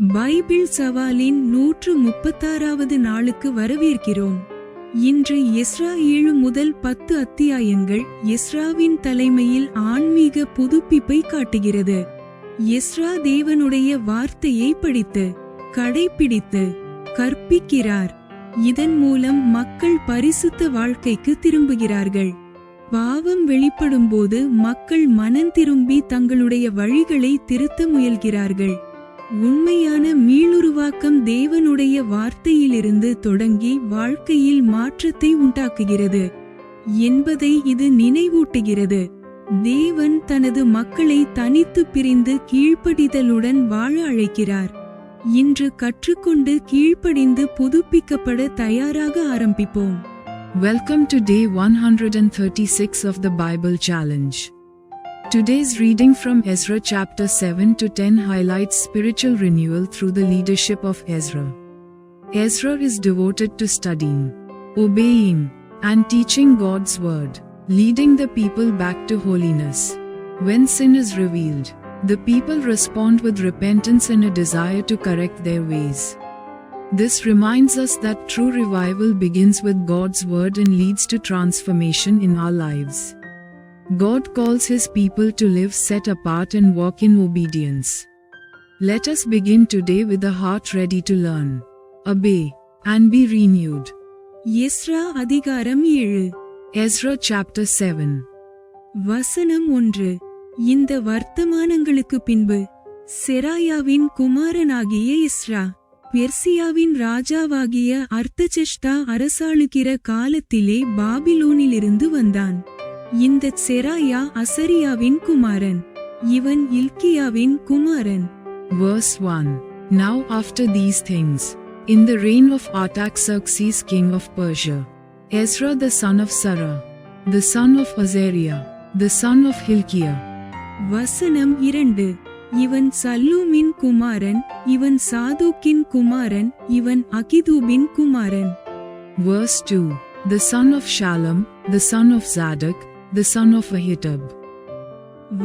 Bible சவாலின் 136வது நாளுக்கு வரவேற்கிறோம். இன்று எஸ்றா 7 முதல் 10 அத்தியாயங்கள் எஸ்றாவின் தலைமையில் ஆன்மீக புதுப்பிப்பை காட்டுகிறது. எஸ்றா தேவனுடைய வார்த்தையை படித்து கடைப்பிடித்து கற்பிக்கிறார். இதன் மூலம் மக்கள் பரிசுத்த வாழ்க்கைக்கு திரும்புகிறார்கள். பாவம் வெளிப்படும்போது மக்கள் மனம் திரும்பி தங்களுடைய வழிகளை திருத்த முயல்கிறார்கள். உண்மையான மீளுருவாக்கம் தேவனுடைய வார்த்தையிலிருந்து தொடங்கி வாழ்க்கையில் மாற்றத்தை உண்டாக்குகிறது என்பதை இது நினைவூட்டுகிறது. தேவன் தனது மக்களை தனித்து பிரிந்து கீழ்ப்படிதலுடன் வாழ அழைக்கிறார். இன்று கற்றுக்கொண்டு கீழ்ப்படிந்து புதுப்பிக்கப்பட தயாராக ஆரம்பிப்போம். Welcome to day 136 of the Bible Challenge. Today's reading from Ezra chapter 7 to 10 highlights spiritual renewal through the leadership of Ezra. Ezra is devoted to studying, obeying, and teaching God's word, leading the people back to holiness. When sin is revealed, the people respond with repentance and a desire to correct their ways. This reminds us that true revival begins with God's word and leads to transformation in our lives. God calls His people to live set apart and walk in obedience. Let us begin today with a heart ready to learn, obey, and be renewed. Ezra அதிகாரம் 7. Ezra chapter 7. வசனம் 1. இந்த வர்த்தமானங்களுக்கு பின்பு செராயாவின் குமாரனாகிய Ezra பெர்சியாவின் ராஜாவாகிய அர்தசஷ்டா அரசாளுகிற காலத்திலே பாபிலோனிலிருந்து வந்தான். இந்த Seraiah அசரியாவின் குமாரன், இவன் இல்கியாவின் குமாரன். Verse 1. Now after these things, in the reign of Artaxerxes king of Persia, Ezra the son of Sarah, the son of Azariah, the son of Hilkiah. வசனம் 2. இவன் சல்லூமின் குமாரன், இவன் சாதோக்கின் குமாரன், இவன் அகிதூபின் குமாரன். Verse 2. The son of Shallum, the son of Zadok, the son of Ahitub.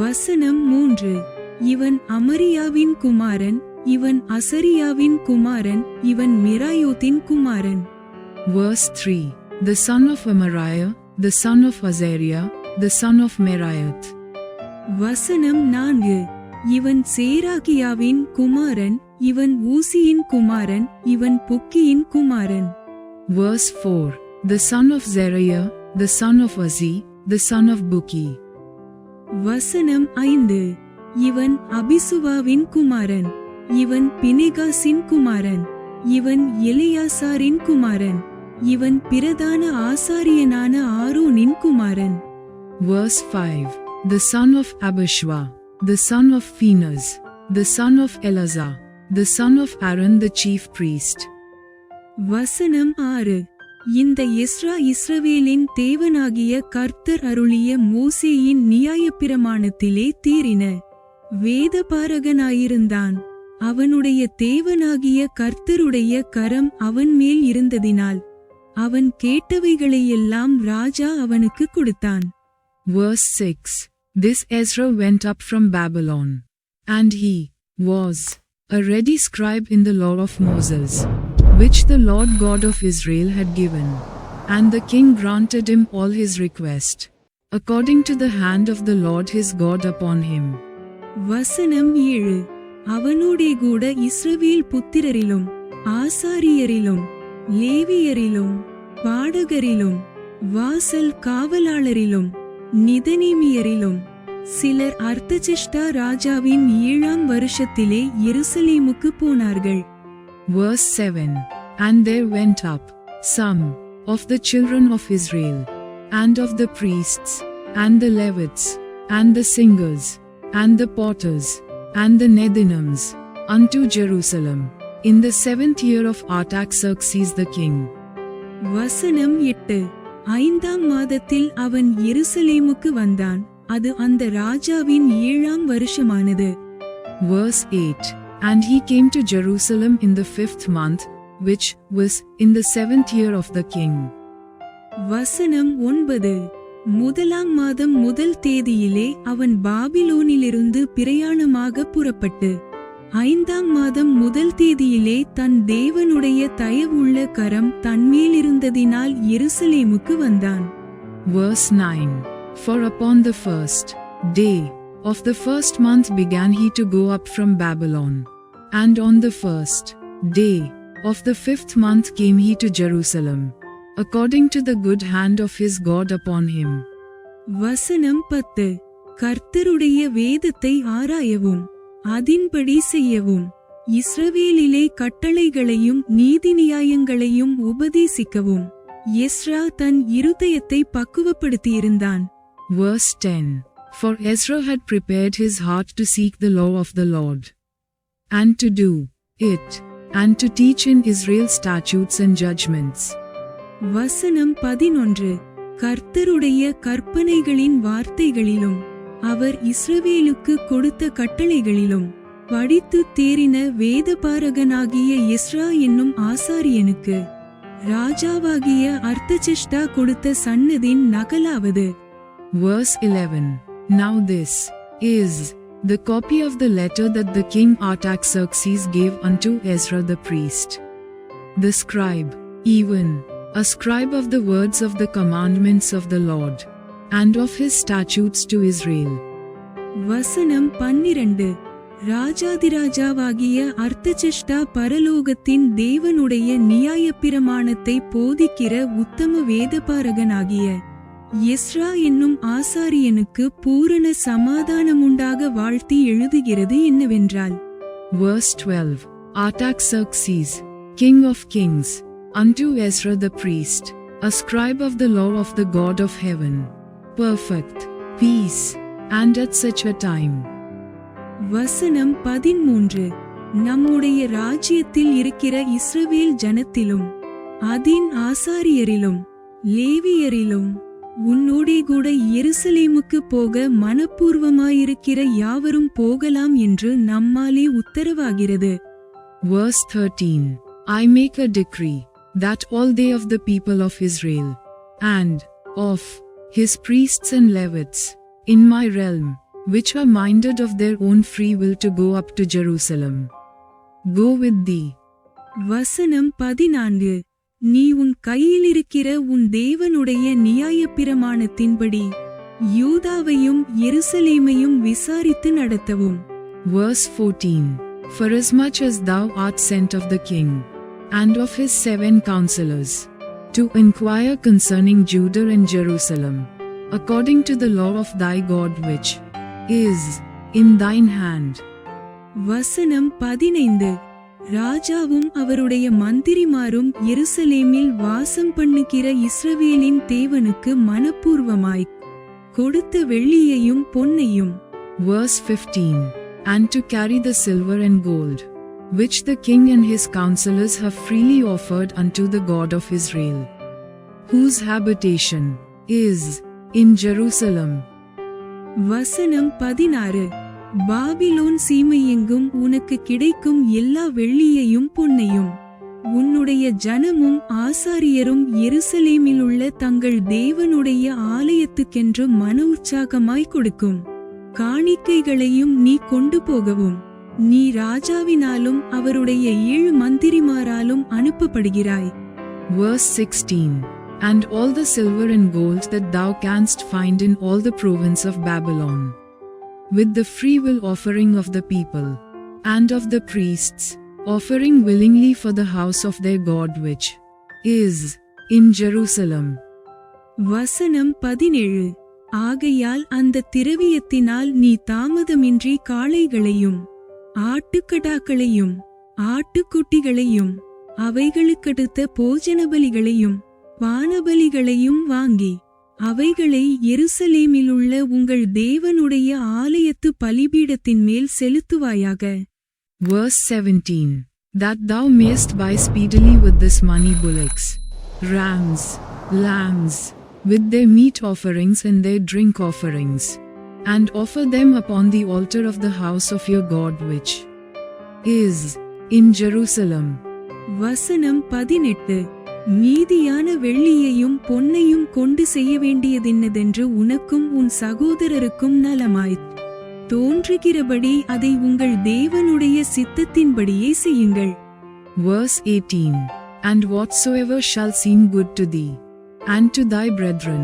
வசனம் 3. இவன் அமரியாவின் குமாரன், இவன் அசரியாவின் குமாரன், இவன் மிராயோத்தின் குமாரன். Verse 3. The son of Amariah, the son of Azariah, the son of Meraioth. வசனம் 4. இவன் சேராகியாவின் குமாரன், இவன் ஊசியின் குமாரன், இவன் புக்கியின் குமாரன். Verse 4. The son of Zeriah, the son of Azzi, the son of Buki. வசனம் 5. இவன் அபிசுவாவின் குமாரன், இவன் பினெகாசின் குமாரன், இவன் எலியாசாரின் குமாரன், இவன் பிரதான ஆசாரியனான ஆரோனின் குமாரன். Verse 5. The son of Abishua, the son of Phinehas, the son of Eleazar, the son of Aaron the chief priest. வசனம் 6. இந்த Ezra இஸ்ரவேலின் தேவனாகிய கர்த்தர் அருளிய மோசேயின் நியாயப்பிரமாணத்திலே தேறின வேதபாரகனாயிருந்தான். அவனுடைய தேவனாகிய கர்த்தருடைய கரம் அவன் மேல் இருந்ததினால் அவன் கேட்டவைகளையெல்லாம் ராஜா அவனுக்கு கொடுத்தான். Verse 6. This Ezra went up from Babylon, and he was a ready scribe in the law of Moses, which the Lord God of Israel had given. And the king granted him all his request, according to the hand of the Lord his God upon him. வசனம் 7. அவனோடே கூட இஸ்ரவேல் புத்திரரிலும் ஆசாரியரிலும் லேவியரிலும் பாடகரிலும் வாசல் காவலாளரிலும் நிதனீமியரிலும் சிலர் அர்தசஷ்டா ராஜாவின் 7ஆம் வருஷத்திலே எருசலேமுக்கு போனார்கள். Verse 7. And there went up some of the children of Israel, and of the priests, and the Levites, and the singers, and the potters, and the Nethinims, unto Jerusalem, in the 7th year of Artaxerxes the king. வசனம் 8. 5ஆம் மாதத்தில் அவன் எருசலேமுக்கு வந்தான். அது அந்த ராஜாவின் 7ஆம் வருஷமானது. Verse 8. And he came to Jerusalem in the 5th month, which was in the 7th year of the king. வசனம் 9. முதலாம் மாதம் முதல் தேதியிலே அவன் பாபிலோனிலிருந்து பிரயாணமாக புறப்பட்டு 5ஆம் மாதம் முதல் தேதியிலே தன் தேவனுடைய தயவுள்ள கரம் தன்மேலிருந்ததினால் எருசலேமுக்கு வந்தான். Verse 9. For upon the first day of the first month began he to go up from Babylon. And on the first day of the 5th month came he to Jerusalem, according to the good hand of his God upon him. வசனம் 10. கர்த்தருடைய வேதத்தை ஆராயவும் அதின்படி செய்யவும் இஸ்ரவேலிலே கட்டளைகளையும் நீதி நியாயங்களையும் உபதேசிக்கவும் Ezra தன் இருதயத்தை பக்குவப்படுத்தியிருந்தான். Verse 10. For Ezra had prepared his heart to seek the law of the Lord, and to do it, and to teach in Israel statutes and judgments. வசனம் 11. கர்த்தருடைய கற்பனைகளின் வார்த்தைகளிலும் அவர் இஸ்ரவேலுக்கு கொடுத்த கட்டளைகளிலும் படித்து தேறின வேதபாரகனாகிய எஸ்ரா என்னும் ஆசாரியனுக்கு ராஜாவாகிய அர்த்தசஷ்டா கொடுத்த சன்னதின் நகலாவது. Verse 11. Now this is the copy of the letter that the king Artaxerxes gave unto Ezra the priest, the scribe, even a scribe of the words of the commandments of the Lord, and of his statutes to Israel. வசனம் 12. ராஜாதிராஜாவாகிய அர்த்தசஷ்டா பரலோகத்தின் தேவனுடைய நியாயப்பிரமாணத்தை போதிக்கிற உத்தம வேதபாரகனாகிய Ezra என்னும் ஆசாரியனுக்கு பூரண சமாதானமுண்டாக வாழ்த்தி எழுதுகிறது என்னவென்றால். Verse 12. Artaxerxes, king of kings, unto Ezra the priest, a scribe of the law of the God of heaven, perfect peace, and at such a time. வசனம் 13. நம்முடைய ராஜ்யத்தில் இருக்கிற இஸ்ரவேல் ஜனத்திலும் அதின் ஆசாரியரிலும் லேவியரிலும் உன்னோடே கூட எருசலேமுக்கு போக மனப்பூர்வமாயிருக்கிற யாவரும் போகலாம் என்று நம்மாலே உத்தரவாகிறது. Verse 13. I make a decree that all they of the people of Israel, and of his priests and Levites, in my realm, which are minded of their own free will to go up to Jerusalem, go with thee. வசனம் 14. நீ உன் கையிலிருக்கிற உன் தேவனுடைய நியாயப்பிரமாணத்தின்படி யூதாவையும் எருசலேமையும் விசாரித்து நடத்தவும். Verse 14. Forasmuch as thou art sent of the king, and of his 7 counselors, to inquire concerning Judah and Jerusalem, according to the law of thy God which is in thine hand. வசனம் 15. ராஜாவும் அவருடைய மந்திரிமாரும் எருசலேமில் வாசம் பண்ணுகிற இஸ்ரவேலின் தேவனுக்கு மனப்பூர்வமாய் கொடுத்த வெள்ளியையும் பொன்னையும். Verse 15. And to carry the silver and gold, which the king and his counselors have freely offered unto the God of Israel, whose habitation is in Jerusalem. வசனம் 16. பாபிலோன் சீமையெங்கும் உனக்கு கிடைக்கும் எல்லா வெள்ளியையும் பொன்னையும் உன்னுடைய ஜனமும் ஆசாரியரும் எருசலேமிலுள்ள தங்கள் தேவனுடைய ஆலயத்துக்கென்று மன உற்சாகமாய் கொடுக்கும் காணிக்கைகளையும் நீ கொண்டு போகவும் நீ ராஜாவினாலும் அவருடைய 7 மந்திரிமாராலும் அனுப்பப்படுகிறாய். Verse 16. And all the silver and gold that thou canst find in all the province of Babylon, with the freewill offering of the people, and of the priests, offering willingly for the house of their God which is in Jerusalem. வசனம் 17. ஆகையால் அந்த திரவியத்தினால் நீ தாமதமின்றி காளைகளையும் ஆட்டுக்கடாக்களையும் ஆட்டுக்குட்டிகளையும் அவைகளுக்கடுத்த போஜனபலிகளையும் பானபலிகளையும் வாங்கி அவைகளை எருசலேமிலுள்ள உங்கள் தேவனுடைய ஆலயத்து பலிபீடத்தின் மேல் செலுத்துவாயாக. Verse 17. That thou mayest buy speedily with this money bullocks, rams, lambs, with their meat offerings and their drink offerings, and offer them upon the altar of the house of your God which is in Jerusalem. வசனம் 18. மீதியான வெள்ளியையும் பொன்னையும் கொண்டு செய்ய வேண்டியதென்னதென்று உனக்கும் உன் சகோதரருக்கும் நலமாய்த் தோன்றுகிறபடி அதை உங்கள் தேவனுடைய சித்தத்தின்படியே செய்யுங்கள். Verse 18. And whatsoever shall seem good to thee, and to thy brethren,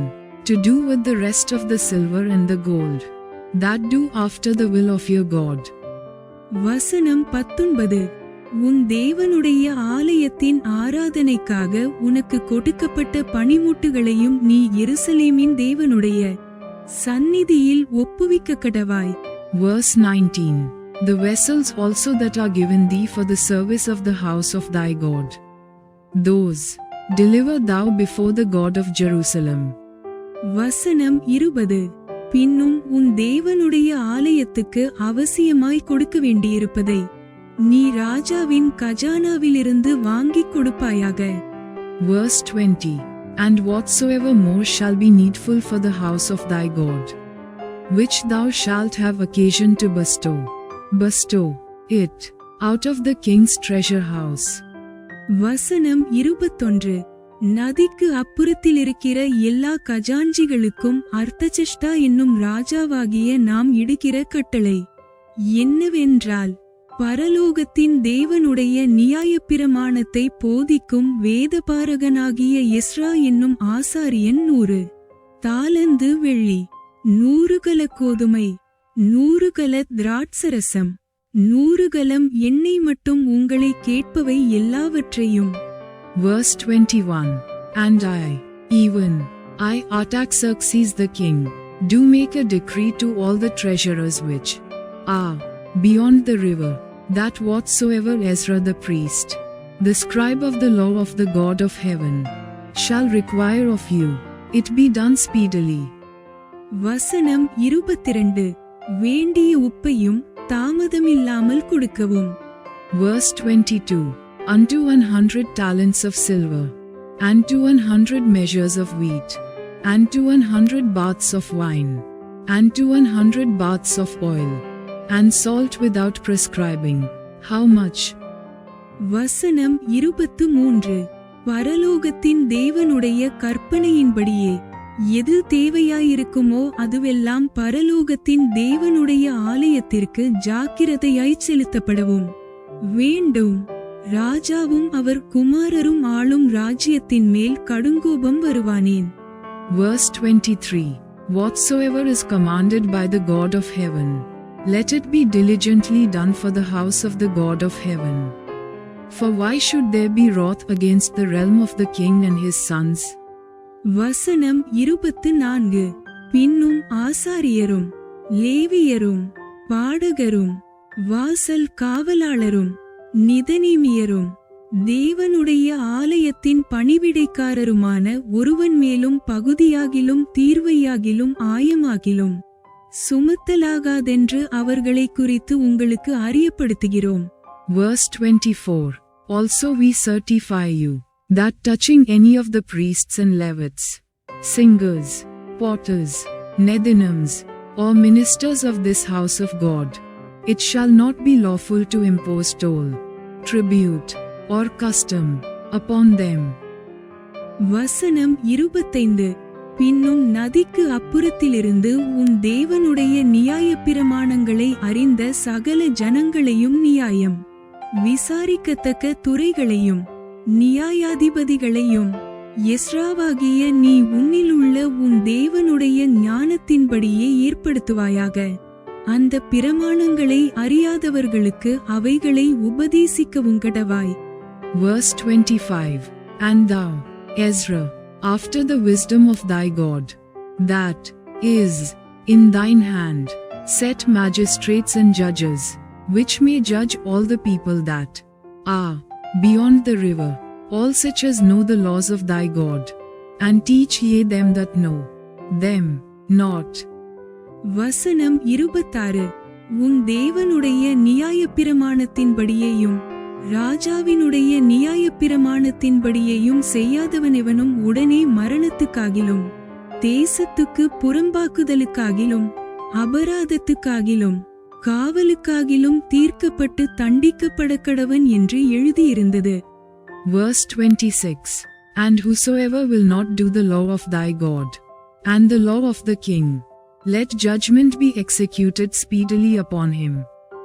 to do with the rest of the silver and the gold, that do after the will of your God. வசனம் 19. உன் தேவனுடைய ஆலயத்தின் ஆராதனைக்காக உனக்கு கொடுக்கப்பட்ட பணிமுட்டுகளையும் நீ எருசலேமின் தேவனுடைய சந்நிதியில் ஒப்புவிக்க கடவாய். Verse 19. The vessels also that are given thee for the service of the house of thy God, those deliver thou before the God of Jerusalem. வசனம் 20. பின்னும் உன் தேவனுடைய ஆலயத்துக்கு அவசியமாய் கொடுக்க வேண்டியிருப்பதை நீ ராஜாவின் கஜானாவிலிருந்து வாங்கிக் கொடுப்பாயாக. Verse 20. And whatsoever more shall be needful for the house of thy God, which thou shalt have occasion to bestow it out of the king's treasure house. வசனம் 21. நதிக்கு அப்புறத்தில் இருக்கிற எல்லா கஜாஞ்சிகளுக்கும் அர்த்தசஷ்டா என்னும் ராஜாவாகிய நாம் இடுகிற கட்டளை என்னவென்றால், பரலோகத்தின் தேவனுடைய நியாயப்பிரமாணத்தை போதிக்கும் வேதபாரகனாகிய எஸ்ரா என்னும் ஆசாரியன் 100 தாலந்து வெள்ளி, 100 கல கோதுமை, 100 கல திராட்சரசம், 100 கலம் எண்ணெய் மட்டும் உங்களை கேட்பவை எல்லாவற்றையும். Verse 21. And I, even I, Artaxerxes the king, do make a decree to all the treasurers which are beyond the river, that whatsoever Ezra the priest, the scribe of the law of the God of heaven, shall require of you, it be done speedily. வசனம் 22. வேண்டிய உப்பையும் தாமதமில்லாமல் கொடுக்கவும். Verse 22. Unto 100 talents of silver, and to 100 measures of wheat, and to 100 baths of wine, and to 100 baths of oil, and salt without prescribing. How much? வசனம் 23. பரலோகத்தின் தேவனுடைய கற்பனையின்படியே எது தேவையாயிருக்குமோ அதுவெல்லாம் பரலோகத்தின் தேவனுடைய ஆலயத்திற்கு ஜாக்கிரதையாய் செலுத்தப்படவும் வேண்டும். ராஜாவும் அவர் குமாரரும் ஆளும் ராஜ்யத்தின் மேல் கடுங்கோபம் வருவானேன். Verse 23. Whatsoever is commanded by the God of heaven, let it be diligently done for the house of the God of heaven. For why should there be wrath against the realm of the king and his sons? வசனம் 24. பின்னும் ஆசாரியரும் லேவியரும் பாடகரும் வாசல் காவலாளரும் நிதனீமியரும் தேவனுடைய ஆலயத்தின் பணிவிடைக்காரருமான ஒருவன் மேலும் பகுதியாகிலும் தீர்வையாகிலும் ஆயமாகிலும் சுமத்தலாகாதென்று அவர்களை குறித்து உங்களுக்கு அறியப்படுத்துகிறோம். Verse 24. Also we certify you, that touching any of the priests and Levites, singers, potters, Nethinims, or ministers of this house of God, it shall not be lawful to impose toll, tribute, or custom upon them. வசனம் 25. பின்னும் நதிக்கு அப்புறத்திலிருந்து உன் தேவனுடைய நியாயப்பிரமாணங்களை அறிந்த சகல ஜனங்களையும் நியாயம் விசாரிக்கத்தக்க துறைகளையும் நியாயாதிபதிகளையும் எஸ்ராவாகிய நீ உன்னிலுள்ள உன் தேவனுடைய ஞானத்தின்படியே ஏற்படுத்துவாயாக. அந்த பிரமாணங்களை அறியாதவர்களுக்கு அவைகளை உபதேசிக்கவும் கடவாய். Verse 25. And thou, Ezra, after the wisdom of thy God, that is in thine hand, set magistrates and judges, which may judge all the people that are beyond the river, all such as know the laws of thy God, and teach ye them that know them not. வசனம் 26. உன் தேவனுடைய நியாயப்பிரமாணத்தின்படியேயும் ராஜாவினுடைய நியாயப்பிரமாணத்தின்படியேயும் செய்யாதவனெவனும் உடனே மரணத்துக்காகிலும் தேசத்துக்கு புறம்பாக்குதலுக்காகிலும் அபராதத்துக்காகிலும் காவலுக்காகிலும் தீர்க்கப்பட்டு தண்டிக்கப்படக்கடவன் என்று எழுதியிருந்தது. Verse 26. And whosoever will not do the law of thy God, and the law of the king, Let judgment be executed speedily upon him,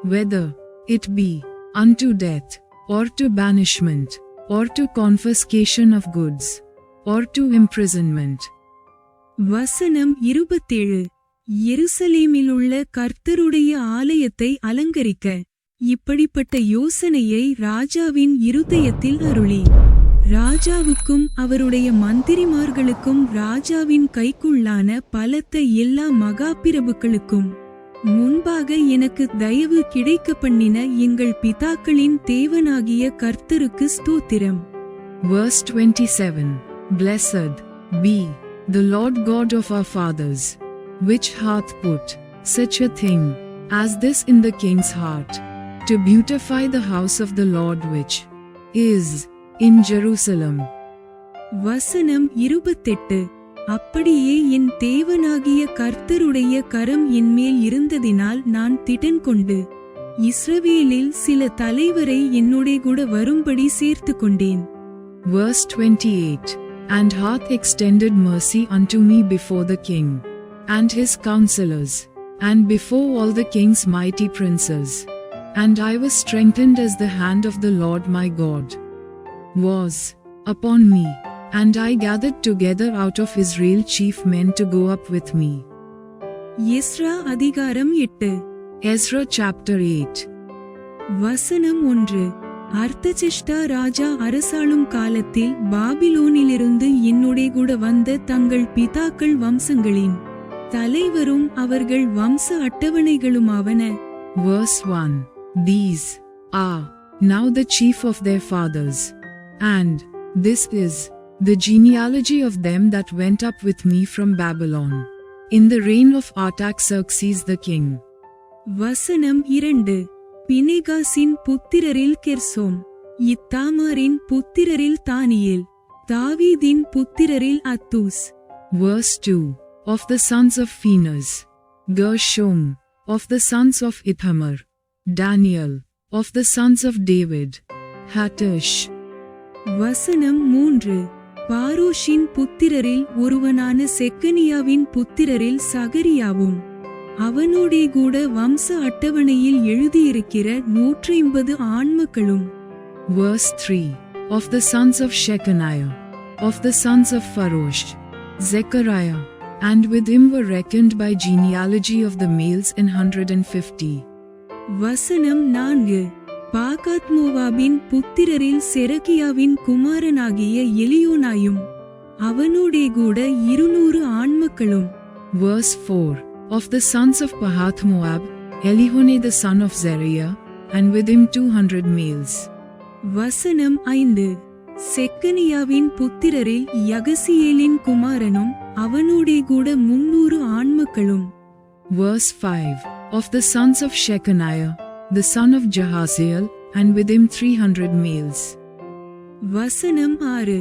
whether it be unto death, or to banishment, or to confiscation of goods, or to imprisonment. வசனம் 27. எருசலேமிலுள்ள கர்த்தருடைய ஆலயத்தை அலங்கரிக்க இப்படிப்பட்ட யோசனையை ராஜாவின் இருதயத்தில் அருளி, ராஜாவுக்கும் அவருடைய மந்திரிமார்களுக்கும் ராஜாவின் கைக்குள்ளான பலத்த எல்லா மகாபிரபுக்களுக்கும் முன்பாக எனக்கு தயவு கிடைக்க பண்ணின எங்கள் பிதாக்களின் தேவனாகிய கர்த்தருக்கு ஸ்தோத்திரம். Verse 27. Blessed be the Lord God of our fathers, which hath put such a thing as this in the king's heart, to beautify the house of the Lord which is in Jerusalem. வசனம் 28. அப்படியே என் தேவனாகிய கர்த்தருடைய கரம் என்மேல் இருந்ததினால் நான் திடன் கொண்டு இஸ்ரவேலில் சில தலைவரை என்னோடே கூட வரும்படி சேர்த்து கொண்டேன். Verse 28. And hath extended mercy unto me before the king, and his counselors, and before all the king's mighty princes. And I was strengthened as the hand of the Lord my God was upon me, and I gathered together out of Israel chief men to go up with me. Ezra அதிகாரம் 8. Ezra chapter 8. வசனம் 1. அர்த்தசஷ்டா ராஜா அரசாளும் காலத்தில் பாபிலோனிலிருந்து என்னோடே கூட வந்த தங்கள் பிதாக்கள் வம்சங்களின் தலைவரும் அவர்கள் வம்ச அட்டவணைகளுமாவன. Verse 1. These are now the chief of their fathers, and this is the genealogy of them that went up with me from Babylon, in the reign of Artaxerxes the king. வசனம் 2. பினெகாசின் புத்திரரில் கெர்சோம், இத்தாமாரின் புத்திரரில் தானியேல், தாவீதின் புத்திரரில் அத்தூஸ். Verse 2. Of the sons of Phinehas, Gershom. Of the sons of Ithamar, Daniel. Of the sons of David, Hattush. வசனம் 3. பாரோஷின் புத்திரரில் ஒருவனான செக்கனியாவின் புத்திரரில் சகரியாவும், அவனோடே கூட வம்ச அட்டவணையில் எழுதியிருக்கிற 180 ஆண்மக்களும். Verse 3. Of the sons of Shechaniah, of the sons of Pharosh, Zechariah, and with him were reckoned by genealogy of the males in 150. வசனம் 4. பாகாத் மோவாபின் புத்திரரில் செரகியாவின் குமாரனாகிய எலியோனாயும், அவனோடே கூட 200 ஆண்மக்களும். Verse 4. Of the sons of Pahath Moab, Elihone the son of Zeriah, and with him 200 males. வசனம் 5. செக்கனியாவின் புத்திரரில் யகசியேலின் குமாரனும், அவனோடே கூட 300 ஆண்மக்களும். Verse 5. Of the sons of Shechaniah, the son of Jahaziel, and with him 300 males. வசனம் 6.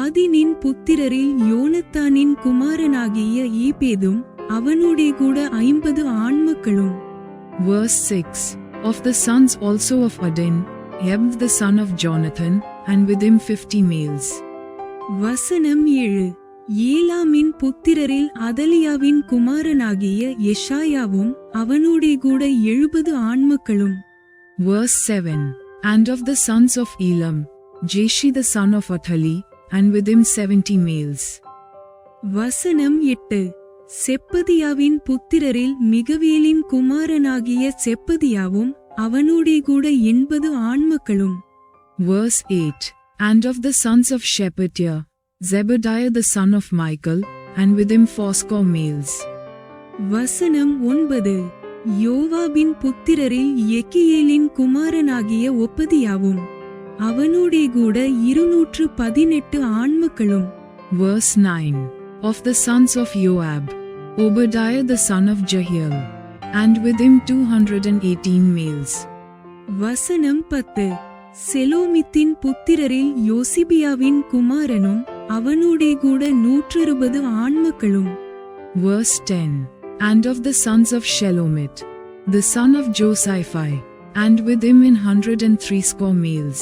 ஆதினின் புத்திரரில் யோனத்தானின் குமாரனாகிய ஈபேதும், அவனோடே கூட 50 ஆண்மக்களும். Verse 6. Of the sons also of Adin, Ebed the son of Jonathan, and with him 50 males. வசனம் 7. ஏலாமின் புத்திரரில் அதலியாவின் குமாரனாகிய எஷாயாவும், அவனோடே கூட 70 ஆண்மக்களும். Verse 7. And of the sons of Elam, Jeshi the son of Athali, and with him 70 males. வசனம் 8. செப்பதியாவின் புத்திரரில் மிகவேலின் குமாரனாகிய செப்பதியாவும், அவனோடே கூட 80 ஆண்மக்களும். Verse 8. And of the sons of Shephatiah, Zebediah the son of Michael, and with him 80 males. வசனம் 9. யோவாபின் புத்திரரில் எக்கியேலின் குமாரனாகிய ஒப்பதியாவும், அவனோடே கூட 218 ஆண்மக்களும். Verse 9. Of the sons of Joab, Obadiah the son of Jehiel, and with him 218 males. வசனம் 10. செலோமித்தின் புத்திரரில் யோசிபியாவின் குமாரனும், அவனோடே கூட 160 ஆண்மக்களும். Verse 10. And of the sons of Shelomit, the son of Josiphi, and with him 103 males.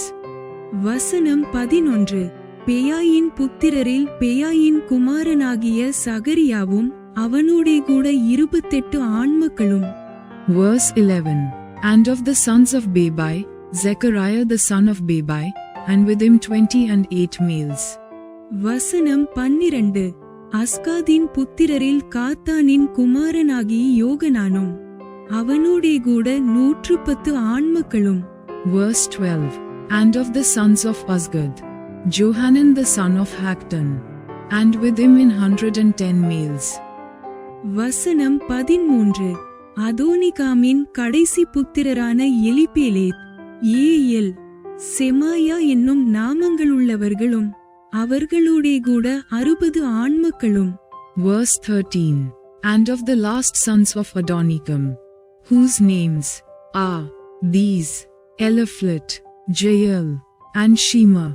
வசனம் 11. பெயாயின் புத்திரரில் பெயாயின் குமாரனாகிய சகரியாவும், அவனோடே கூட 28 ஆண்மக்களும். Verse 11. And of the sons of Bebai, Zechariah the son of Bebai, and with him 28 males. வசனம் 12. அஸ்காதின் புத்திரரில் காத்தானின் குமாரனாகி யோகனானும் அவனோடே கூட 110 ஆண்மக்களும். Verse 12. And of the sons of Azgad, Johanan the son of Haktan, and with him 110 males. வசனம் 13. அதோனிகாமின் கடைசி புத்திரரான Eliphelet, Jeiel, செமாயா என்னும் நாமங்களுள்ளவர்களும் அவர்களோடே கூட 60 ஆண்மக்களும். Verse 13. And of the last sons of Adonikam, whose names are these: Eliphalet, Jael, and Shema,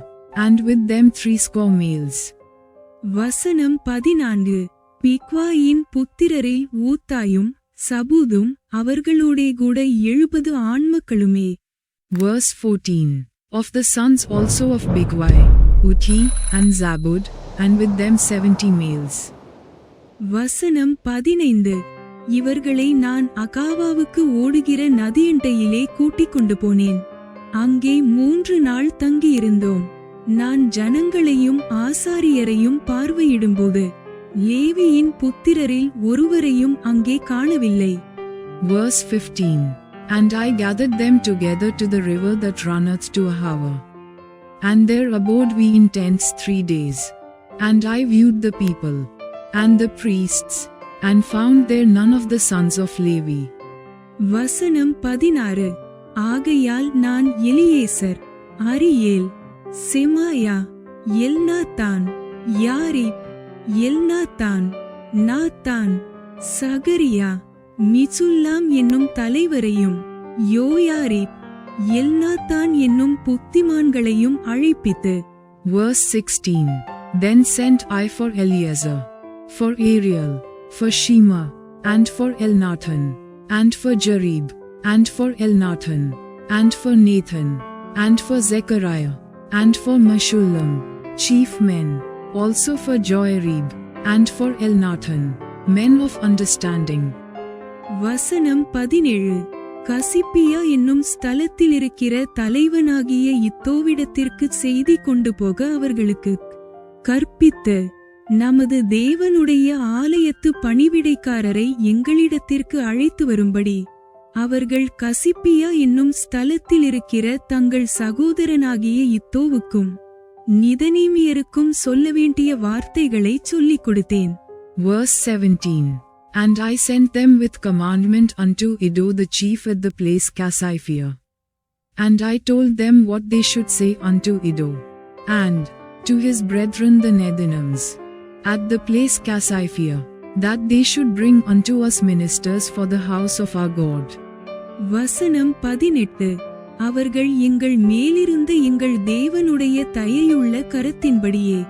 and with them 60 males. வசனம் 14. பிக்வாயின் புத்திரரில் ஊத்தாயும் சபூதும் அவர்களோடே கூட 70 ஆண்மக்களுமே. Verse 14. Of the sons also of Bigwai, Uthi, and Zabud, and with them 70 males. வசனம் 15. இவர்களை நான் அகாவாவுக்கு ஓடுகிற நதியண்டையிலே கூட்டிக் கொண்டு போனேன். அங்கே 3 நாள் தங்கியிருந்தோம். நான் ஜனங்களையும் ஆசாரியரையும் பார்வையிடும்போது லேவியின் புத்திரரில் ஒருவரையும் அங்கே காணவில்லை. Verse 15. And I gathered them together to the river that runneth to Ahava. And there abode we in tents 3 days. And I viewed the people, and the priests, and found there none of the sons of Levi. வசனம் 16. ஆகையால் நான் Eliezer, Ariel, செமாயா, Elnathan, Jarib, Elnathan, Nathan, சகரியா, மிசுல்லாம் என்னும் தலைவரையும் யோயாரிப், Elnathan என்னும் புத்திமான்களையும் அழைப்பித்து. Verse 16. Then sent I for Eliezer, for Ariel, for Shema, and for Elnathan, and for Jarib, and for Elnathan, and for Nathan, and for Zechariah, and for Meshullam, chief men, also for Joarib, and for Elnathan, men of understanding. வசனம் 17. கசிப்பியா என்னும் ஸ்தலத்தில் இருக்கிற தலைவனாகிய இத்தோவிடத்திற்கு செய்தி கொண்டு போக அவர்களுக்கு கற்பித்து, நமது தேவனுடைய ஆலயத்து பணிவிடைக்காரரை எங்களிடத்திற்கு அழைத்து வரும்படி அவர்கள் கசிப்பியா என்னும் ஸ்தலத்தில் இருக்கிற தங்கள் சகோதரனாகிய இத்தோவுக்கும் நிதனீமியருக்கும் சொல்ல வேண்டிய வார்த்தைகளை சொல்லிக் கொடுத்தேன். Verse 17. And I sent them with commandment unto Iddo the chief at the place Casiphia. And I told them what they should say unto Iddo, and to his brethren the Nethinims, at the place Casiphia, that they should bring unto us ministers for the house of our God. வசனம் 18. அவர்கள் எங்கள் மேலிருந்த எங்கள் தேவனுடைய தயையுள்ள கரத்தின்படியே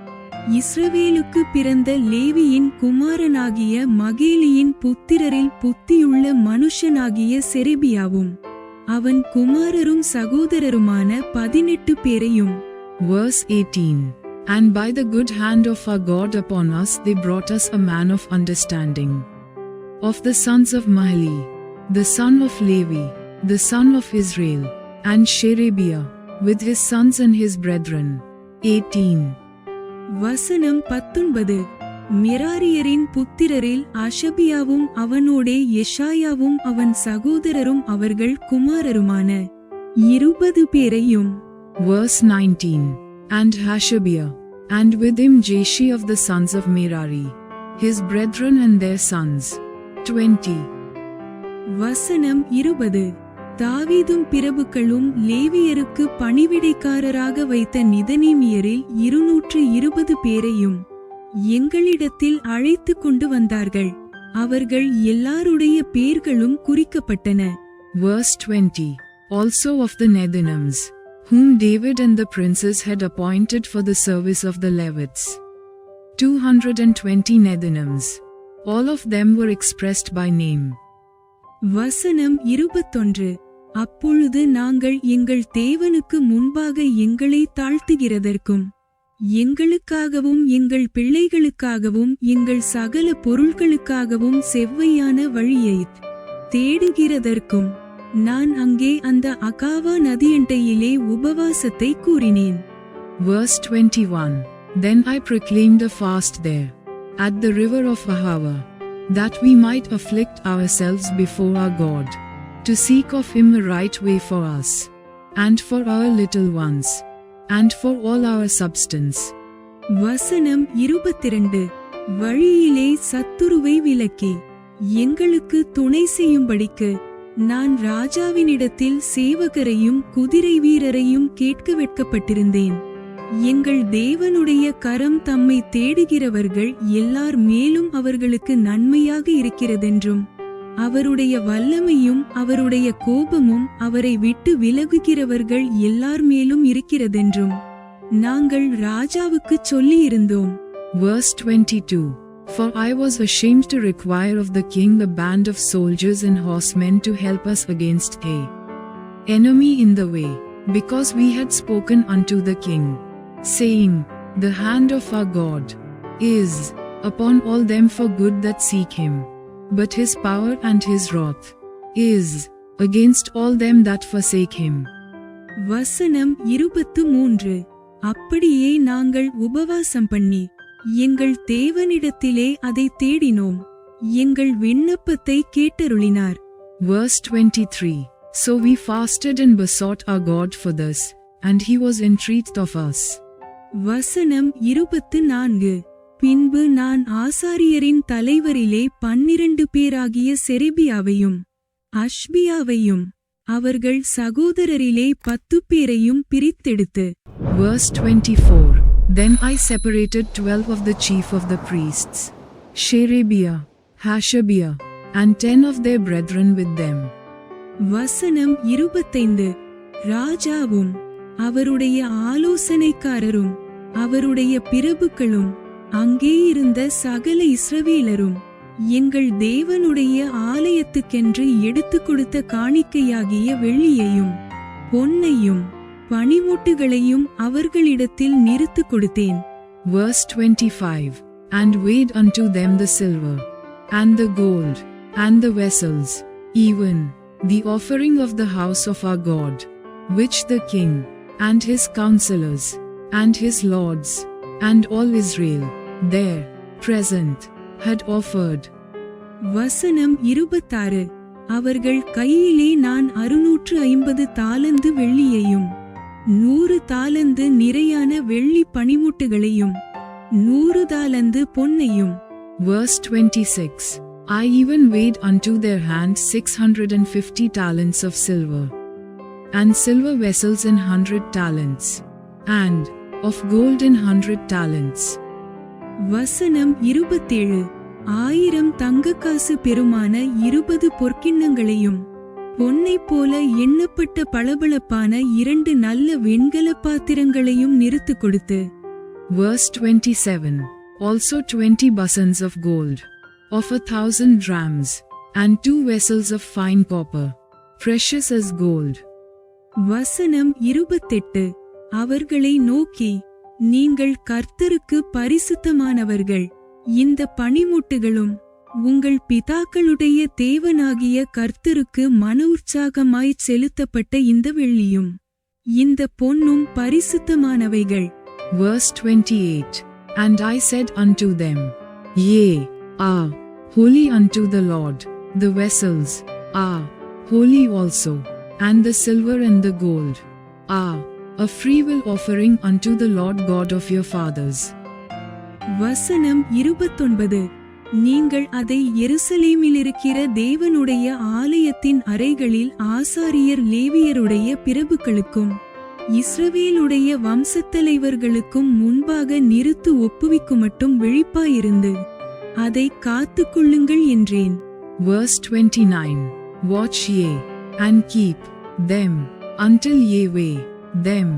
இஸ்ரவேலுக்கு பிறந்த லேவியின் குமாரனாகிய மகேலியின் புத்திரரில் புத்தியுள்ள மனுஷனாகிய செரெபியாவும் அவன் குமாரரும் சகோதரருமான 18 பேரையும். Verse 18. And by the good hand of our God upon us they brought us a man of understanding. Of the sons of Mahli, the son of Levi, the son of Israel, and Sherebiah, with his sons and his brethren. 18. வசனம் 19. மெராரியரின் புத்திரரில் அஷபியாவும் அவனோடே எஷாயாவும் அவன் சகோதரரும் அவர்கள் குமாரருமான 20 பேரையும். Verse 19. And Hashabiah, and with him Jeshi of the sons of Merari, his brethren and their sons. 20. வசனம் 20. தாவீதும் பிரபுக்களும் லேவியருக்கு பணிவிடைக்காரராக வைத்த நிதனீமியரில் 220 பேரையும் எங்களிடத்தில் அழைத்து கொண்டு வந்தார்கள். அவர்கள் எல்லாருடைய பேர்களும் குறிக்கப்பட்டன. Verse 20. Also of the Nethinims, whom David and the princes had appointed for the service of the Levites. 220 Nethinims. All of them were expressed by name. வசனம் 21. அப்பொழுது நாங்கள் எங்கள் தேவனுக்கு முன்பாக எங்களை தாழ்த்துகிறதற்கும் எங்களுக்காகவும் எங்கள் பிள்ளைகளுக்காகவும் எங்கள் சகல பொருள்களுக்காகவும் செவ்வையான வழியைத் தேடுகிறதற்கும் நான் அங்கே அந்த அகாவா நதியண்டையிலே உபவாசத்தை கூறினேன். Verse 21. Then I proclaimed a fast there, at the river of Ahava, that we might afflict ourselves before our God, to seek of him a right way for us, and for our little ones, and for all our substance. வசனம் 22. வழியிலே சத்துருவை விலக்கி எங்களுக்கு துணை செய்யும்படிக்கு நான் ராஜாவினிடத்தில் சேவகரையும் குதிரை வீரரையும் கேட்க வெட்கப்பட்டிருந்தேன். எங்கள் தேவனுடைய கரம் தம்மை தேடுகிறவர்கள் எல்லார் மேலும் அவர்களுக்கு நன்மையாக இருக்கிறதென்றும் அவருடைய வல்லமையும் அவருடைய கோபமும் அவரை விட்டு விலகுகிறவர்கள் எல்லார் மேலும் இருக்கிறதென்றும் நாங்கள் ராஜாவுக்குச் சொல்லியிருந்தோம். Verse 22. For I was ashamed to require of the king a band of soldiers and horsemen to help us against the enemy in the way, because we had spoken unto the king, saying, The hand of our God is upon all them for good that seek him, but his power and his wrath is against all them that forsake him. வசனம் 23. அப்படியே நாங்கள் உபவாசம் பண்ணி எங்கள் தேவனிடத்திலே அதை தேடினோம். எங்கள் விண்ணப்பத்தை கேட்டருளினார். Verse 23. So we fasted and besought our God for this, and he was entreated of us. வசனம் 24. பின்பு நான் ஆசாரியரின் தலைவரிலே 12 பேராகிய செரெபியாவையும் அஷ்பியாவையும் அவர்கள் சகோதரரிலே 10 பேரையும் பிரித்தெடுத்து. Verse 24. Then I separated 12 of the chief of the priests, Sherebiah, Hashabiah, and 10 of their brethren with them. வசனம் 25. ராஜாவும் அவருடைய ஆலோசனைக்காரரும் அவருடைய பிரபுக்களும் அங்கே இருந்த சகல இஸ்ரவேலரும் எங்கள் தேவனுடைய ஆலயத்துக்கென்று எடுத்துக் கொடுத்த காணிக்கையாகிய வெள்ளியையும் பொன்னையும் பணிமுட்டுகளையும் அவர்களிடத்தில் நிறுத்துக் கொடுத்தேன். Verse 25. And weighed unto them the silver, and the gold, and the vessels, even the offering of the house of our God, which the king, and his counselors, and his lords, and all Israel, there present, had offered. வசனம் 26. அவர்கள் கையிலே நான் 650 தாலந்து வெள்ளியையும் 100 தாலந்து நிறையான வெள்ளி பணிமுட்டுகளையும் 100 தாலந்து பொன்னையும். Verse 26. I even weighed unto their hand 650 talents of silver, and silver vessels in 100 talents, and of gold in 100 talents. வசனம் 27. 1000 தங்கக்காசு பெருமான 20 பொற்கிண்ணங்களையும் பொன்னை போல எண்ணப்பட்ட பளபளப்பான 2 நல்ல வெண்கல பாத்திரங்களையும் நிறுத்து கொடுத்து. Verse 27. Also 20 basins of gold, of 1,000 drams, and 2 vessels of fine copper, precious as gold. வசனம் 28. அவர்களை நோக்கி, நீங்கள் கர்த்தருக்கு பரிசுத்தமானவர்கள், இந்த பணிமுட்டுகளும் உங்கள் பிதாக்களுடைய தேவனாகிய கர்த்தருக்கு மன உற்சாகமாய்ச் செலுத்தப்பட்ட இந்த வெள்ளியும் இந்த பொன்னும் பரிசுத்தமானவைகள். Verse 28. And I said unto them, Ye are holy unto the Lord, the vessels are holy also, and the silver and the gold are a freewill offering unto the Lord God of your fathers. வசனம் 29. நீங்கள் அதை எருசலேமிலிருக்கிற தேவனுடைய ஆலயத்தின் அறைகளில் ஆசாரியர் லேவியருடைய பிரபுக்களுக்கும் இஸ்ரவேலுடைய வம்சத்தலைவர்களுக்கும் முன்பாக நிறுத்து ஒப்புவிக்குமட்டும் விழிப்பாயிருந்து அதை காத்துக்கொள்ளுங்கள் என்றேன். Verse 29. Watch ye, and keep them, until ye weigh them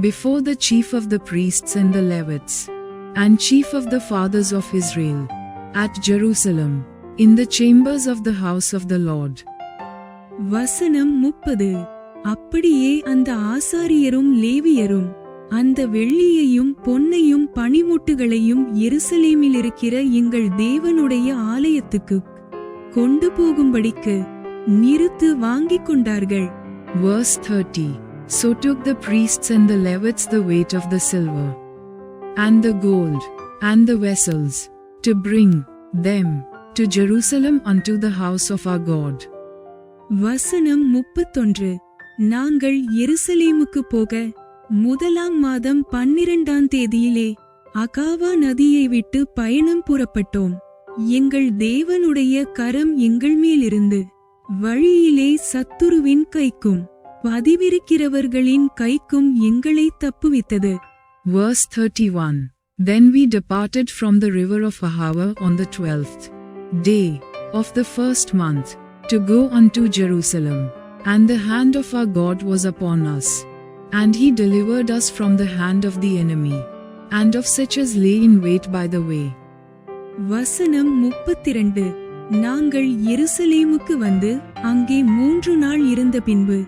before the chief of the priests and the Levites, and chief of the fathers of Israel, at Jerusalem, in the chambers of the house of the Lord. வசனம் 30. அப்படியே அந்த ஆசாரியரும் லேவியரும் அந்த வெள்ளியையும் பொன்னையும் பனிமுட்டுகளையும் எருசலேமிலிருக்கிற எங்கள் தேவனுடைய ஆலயத்துக்கு கொண்டு போகும்படிக்கு நிறுத்து வாங்கிக் கொண்டார்கள். Verse 30. So took the priests and the Levites the weight of the silver, and the gold, and the vessels, to bring them to Jerusalem unto the house of our God. வசனம் 31. நாங்கள் எருசலேமுக்கு போக முதலாம் மாதம் 12ஆம் தேதியிலே அகாவா நதியை விட்டு பயணம் புறப்பட்டோம். எங்கள் தேவனுடைய கரம் எங்கள் மேலிருந்து வழியிலே சத்துருவின் கைக்கும் பதிவிருக்கிறவர்களின் கைக்கும் எங்களை தப்புவித்தது. Verse 31. Then we departed from the river of Ahava on the 12th day of the first month, to go unto Jerusalem, and the hand of our God was upon us, and he delivered us from the hand of the enemy, and of such as lay in wait by the way. வசனம் 32. நாங்கள் எருசலேமுக்கு வந்து அங்கே 3 நாள் இருந்த பின்பு.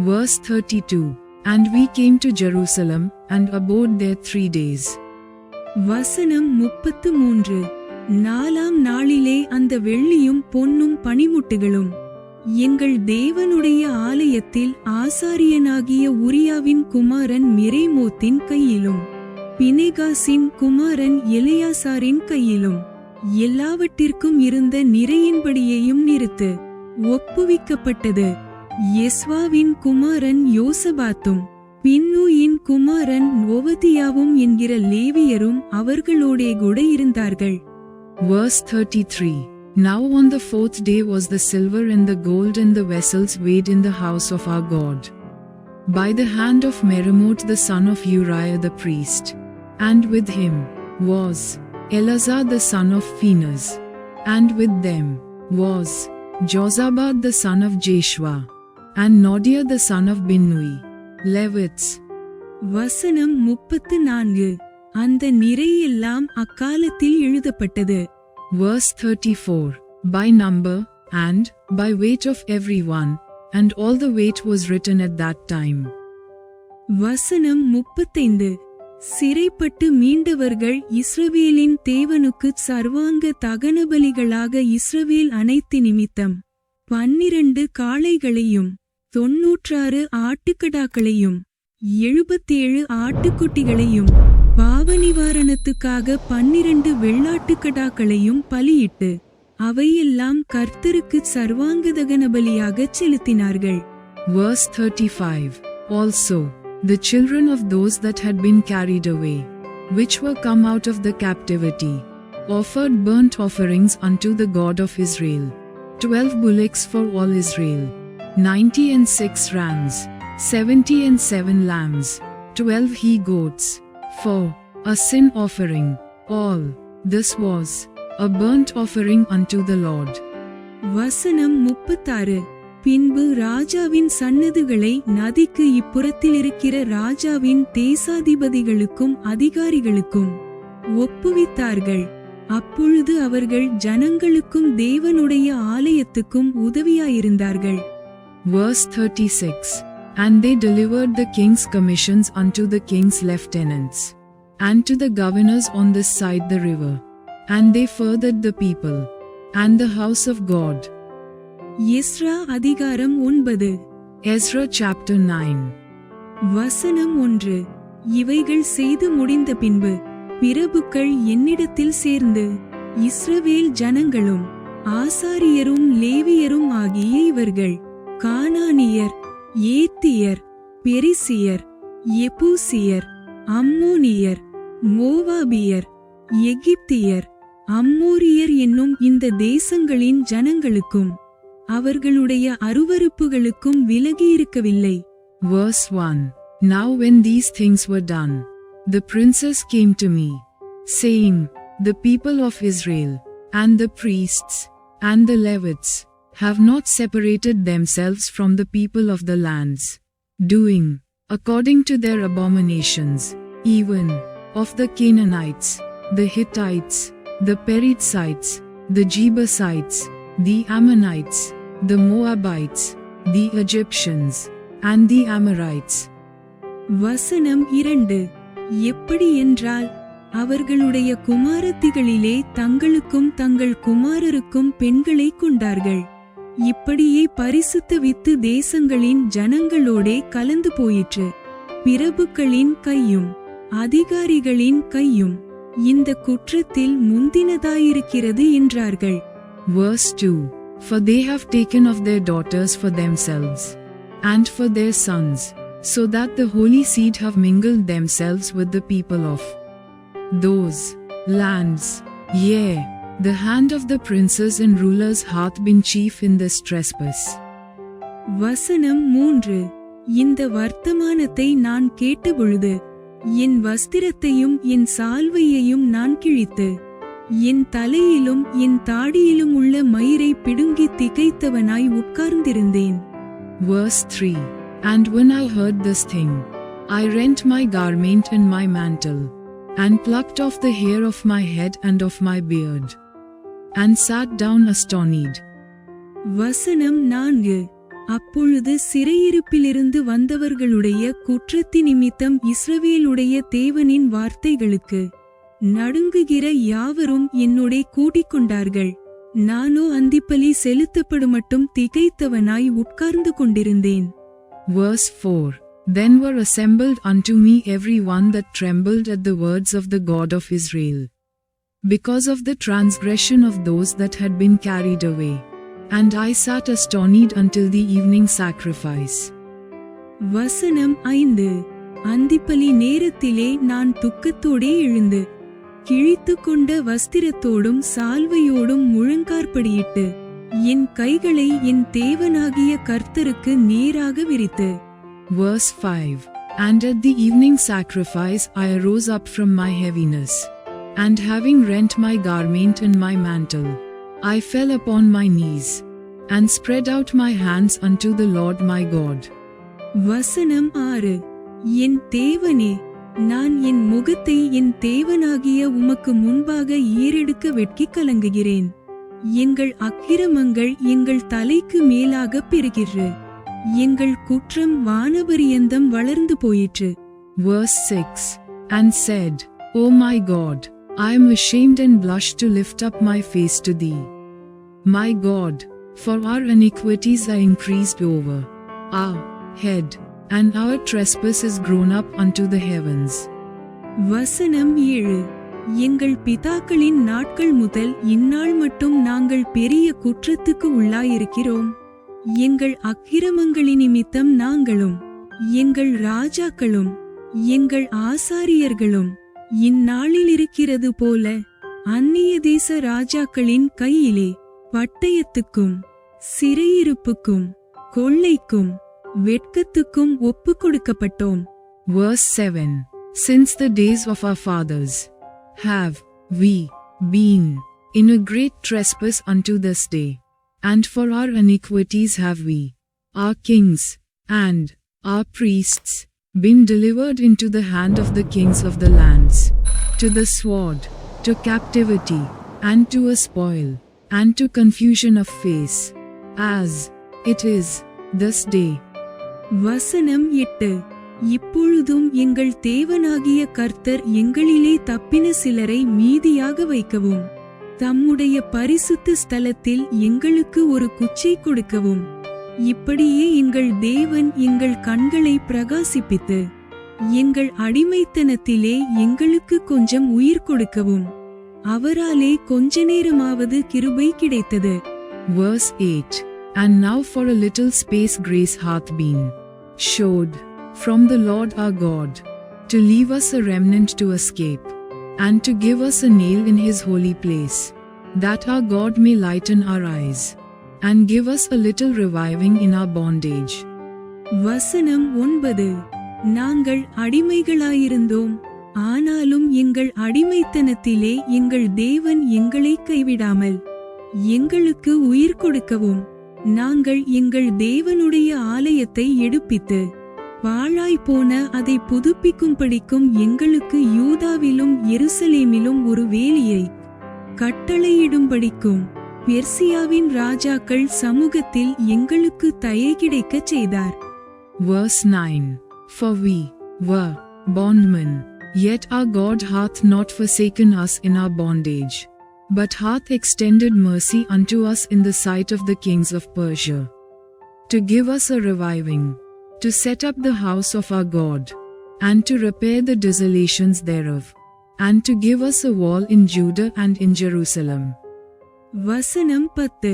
Verse 32. And we came to Jerusalem, and abode there 3 days. வசனம் 33. 4ஆம் நாளிலே அந்த வெள்ளியும் பொன்னும் பனிமுட்டுகளும் எங்கள் தேவனுடைய ஆலயத்தில் ஆசாரியனாகிய உரியாவின் குமாரன் மெரேமோத்தின் கையிலும் பினெகாசின் குமாரன் எலெயாசாரின் கையிலும் எல்லாவற்றிற்கும் இருந்த நிறையின்படியையும் நிறுத்து ஒப்புவிக்கப்பட்டது. யெஸ்வாவின் குமாரன் யோசபாத்தும் பின்னூயின் குமாரன் ஒவதியாவும் என்கிற லேவியரும் அவர்களோடே கூட இருந்தார்கள். Verse 33. Now on the 4th day was the silver and the gold and the vessels weighed in the house of our God, by the hand of Meremoth the son of Uriah the priest, and with him was Eleazar the son of Phinehas, and with them was Jozabad the son of Jeshua, and Nodiah the son of Binnui, Levites. வசனம் 34. அந்த நிறையெல்லாம் அக்காலத்தில் எழுதப்பட்டது. Verse 34. By number, and by weight of everyone, and all the weight was written at that time. வசனம் 35. சிறைப்பட்டு மீண்டவர்கள் இஸ்ரவேலின் தேவனுக்கு சர்வாங்க தகனபலிகளாக இஸ்ரவேல் அனைத்து நிமித்தம் 12 காளைகளையும் 96 ஆட்டுக்கடாக்களையும் 77 ஆட்டுக்குட்டிகளையும் பாவநிவாரணத்துக்காக 12 வெள்ளாட்டுக்கடாக்களையும் பலியிட்டு அவையெல்லாம் கர்த்தருக்கு சர்வாங்கதகன பலியாகச் செலுத்தினார்கள். Verse 35. Also, the children of those that had been carried away, which were come out of the captivity, offered burnt offerings unto the God of Israel, 12 bullocks for all Israel, 90 and 6 rams, 70 and 7 lambs, 12 he-goats, for a sin offering. All this was a burnt offering unto the Lord. வசனம் 36. பின்பு ராஜாவின் சன்னதுகளை நதிக்கு இப்புறத்தில் இருக்கிற ராஜாவின் தேசாதிபதிகளுக்கும் அதிகாரிகளுக்கும் ஒப்புவித்தார்கள். அப்பொழுது அவர்கள் ஜனங்களுக்கும் தேவனுடைய ஆலயத்துக்கும் உதவியாயிருந்தார்கள். Verse 36. And they delivered the king's commissions unto the king's lieutenants, and to the governors on this side the river, and they furthered the people, and the house of God. Ezra அதிகாரம் 9. Ezra chapter 9. வசனம் 1. இவைகள் செய்து முடிந்த பின்பு பிரபுக்கள் என்னிடத்தில் சேர்ந்து இஸ்ரவேல் ஜனங்களும் ஆசாரியரும் லேவியரும் ஆகிய இவர்கள் கானானியர், ஏத்தியர், பெரிசியர், எபூசியர், அம்மோனியர், மோவாபியர், எகிப்தியர், அம்மோரியர் என்னும் இந்த தேசங்களின் ஜனங்களுக்கும் அவர்களுடைய அருவருப்புகளுக்கும் விலகியிருக்கவில்லை. Verse 1. Now when these things were done, the princes came to me, saying, The people of Israel, and the priests, and the Levites, have not separated themselves from the people of the lands, doing according to their abominations, even of the Canaanites, the Hittites, the Perizzites, the Jebusites, the Ammonites, the Moabites, the Egyptians, and the Amorites. வசனம் 2. எப்படி என்றால், அவர்களுடைய குமாரத்திகளிலே தங்களுக்கும் தங்கள் குமாரருக்கும் பெண்களை கொண்டார்கள். இப்படியே பரிசுத்த வித்து தேசங்களின் ஜனங்களோடே கலந்து போயிற்று. பிரபுக்களின் கையும் அதிகாரிகளின் கையும் இந்த குற்றத்தில் முந்தினதாயிருக்கிறது என்றார்கள். Verse 2. For they have taken of their daughters for themselves, and for their sons, so that the holy seed have mingled themselves with the people of those lands. Yea, the hand of the princes and rulers hath been chief in this trespass. வசனம் 3. இந்த வர்த்தமானத்தை நான் கேட்டபொழுது என் வஸ்திரத்தையும் என் சால்வையையும் நான் கிழித்து என் தலையிலும் என் தாடியிலும் உள்ள மயிரை பிடுங்கி திகைத்தவனாய் உட்கார்ந்திருந்தேன். Verse 3. And when I heard this thing, I rent my garment and my mantle, and plucked off the hair of my head and of my beard, and sat down astonished. வசனம் 4. அப்பொழுது சிறையிருப்பிலிருந்து வந்தவர்களுடைய குற்றத்தி நிமித்தம் இஸ்ரவேலுடைய தேவனின் வார்த்தைகளுக்கு நடுங்குகிற யாவரும் என்னோடே கூட்டிக்கொண்டார்கள். நானோ அந்திப்பலி செலுத்தப்படுமட்டும் திகைத்தவனாய் உட்கார்ந்து கொண்டிருந்தேன். Verse 4. Then were assembled unto me every one that trembled at the words of the God of Israel, because of the transgression of those that had been carried away. And I sat astonished until the evening sacrifice. வசனம் 5. அந்திப்பலி நேரத்திலே நான் துக்கத்தோடே எழுந்து கிழித்து கொண்ட வஸ்திரத்தோடும் சால்வையோடும் முழங்கார்படியிட்டு என் கைகளை என் தேவனாகிய கர்த்தருக்கு நேராக விரித்து. Verse 5. And at the evening sacrifice I arose up from my heaviness, and having rent my garment and my mantle, I fell upon my knees, and spread out my hands unto the Lord my God. வசனம் 6. என் தேவனே, நான் என் முகத்தை என் தேவனாகிய உமக்கு முன்பாக ஏறெடுக்க வெட்கி கலங்குகிறேன். எங்கள் அக்கிரமங்கள் எங்கள் தலைக்கு மேலாக பெருகிற்று. எங்கள் குற்றம் வானபரியந்தம் வளர்ந்து போயிற்று. Verse 6. And said, O my God, I am ashamed and blush to lift up my face to thee. My God, for our iniquities are increased over our head, and our trespass is grown up unto the heavens. வசனம் 7. எங்கள் பிதாக்களின் நாட்கள் முதல் இந்நாள் மட்டும் நாங்கள் பெரிய குற்றத்துக்கு உள்ளாயிருக்கிறோம். எங்கள் அக்கிரமங்களின் நிமித்தம் நாங்களும் எங்கள் ராஜாக்களும் எங்கள் ஆசாரியர்களும் இந்நாளில் இருக்கிறது போல அந்நிய தேச ராஜாக்களின் கையிலே பட்டயத்துக்கும் சிறையிருப்புக்கும் கொள்ளைக்கும் வெட்கத்துக்கும் ஒப்பு கொடுக்கப்பட்டோம். Verse 7. Since the days of our fathers have we been in a great trespass unto this day, and for our iniquities have we, our kings and our priests, been delivered into the hand of the kings of the lands, to the sword, to captivity, and to a spoil, and to confusion of face, as it is this day. வசனம் 8. இப்பொழுதும் எங்கள் தேவனாகிய கர்த்தர் எங்களிலே தப்பின சிலரை மீதியாக வைக்கவும், தம்முடைய பரிசுத்த ஸ்தலத்தில் எங்களுக்கு ஒரு குச்சை கொடுக்கவும், இப்படியே எங்கள் தேவன் எங்கள் கண்களை பிரகாசிப்பித்து எங்கள் அடிமைத்தனத்திலே எங்களுக்கு கொஞ்சம் உயிர் கொடுக்கவும் அவராலே கொஞ்ச நேரமாவது கிருபை கிடைத்தது. Verse 8. And now for a little space grace hath been showed from the Lord our God, to leave us a remnant to escape, and to give us a nail in his holy place, that our God may lighten our eyes, and give us a little reviving in our bondage. வசனம் 9. நாங்கள் அடிமைகளாயிருந்தோம், ஆனாலும் எங்கள் அடிமைத்தனத்திலே எங்கள் தேவன் எங்களை கைவிடாமல் எங்களுக்கு உயிர் கொடுக்கவும், நாங்கள் எங்கள் தேவனுடைய ஆலயத்தை எடுப்பித்து பாழாய்ப்போன அதை புதுப்பிக்கும்படிக்கும் எங்களுக்கு யூதாவிலும் எருசலேமிலும் ஒரு வேலியை கட்டளையிடும்படிக்கும் பெர்சியாவின் ராஜாக்கள் சமூகத்தில் எங்களுக்கு தயை கிடைக்கச் செய்தார். Verse 9. For we, were bondmen. Yet our God hath not forsaken us in our bondage, but hath extended mercy unto us in the sight of the kings of Persia, to give us a reviving, to set up the house of our God, and to repair the desolations thereof, and to give us a wall in Judah and in Jerusalem. வசனம் 10.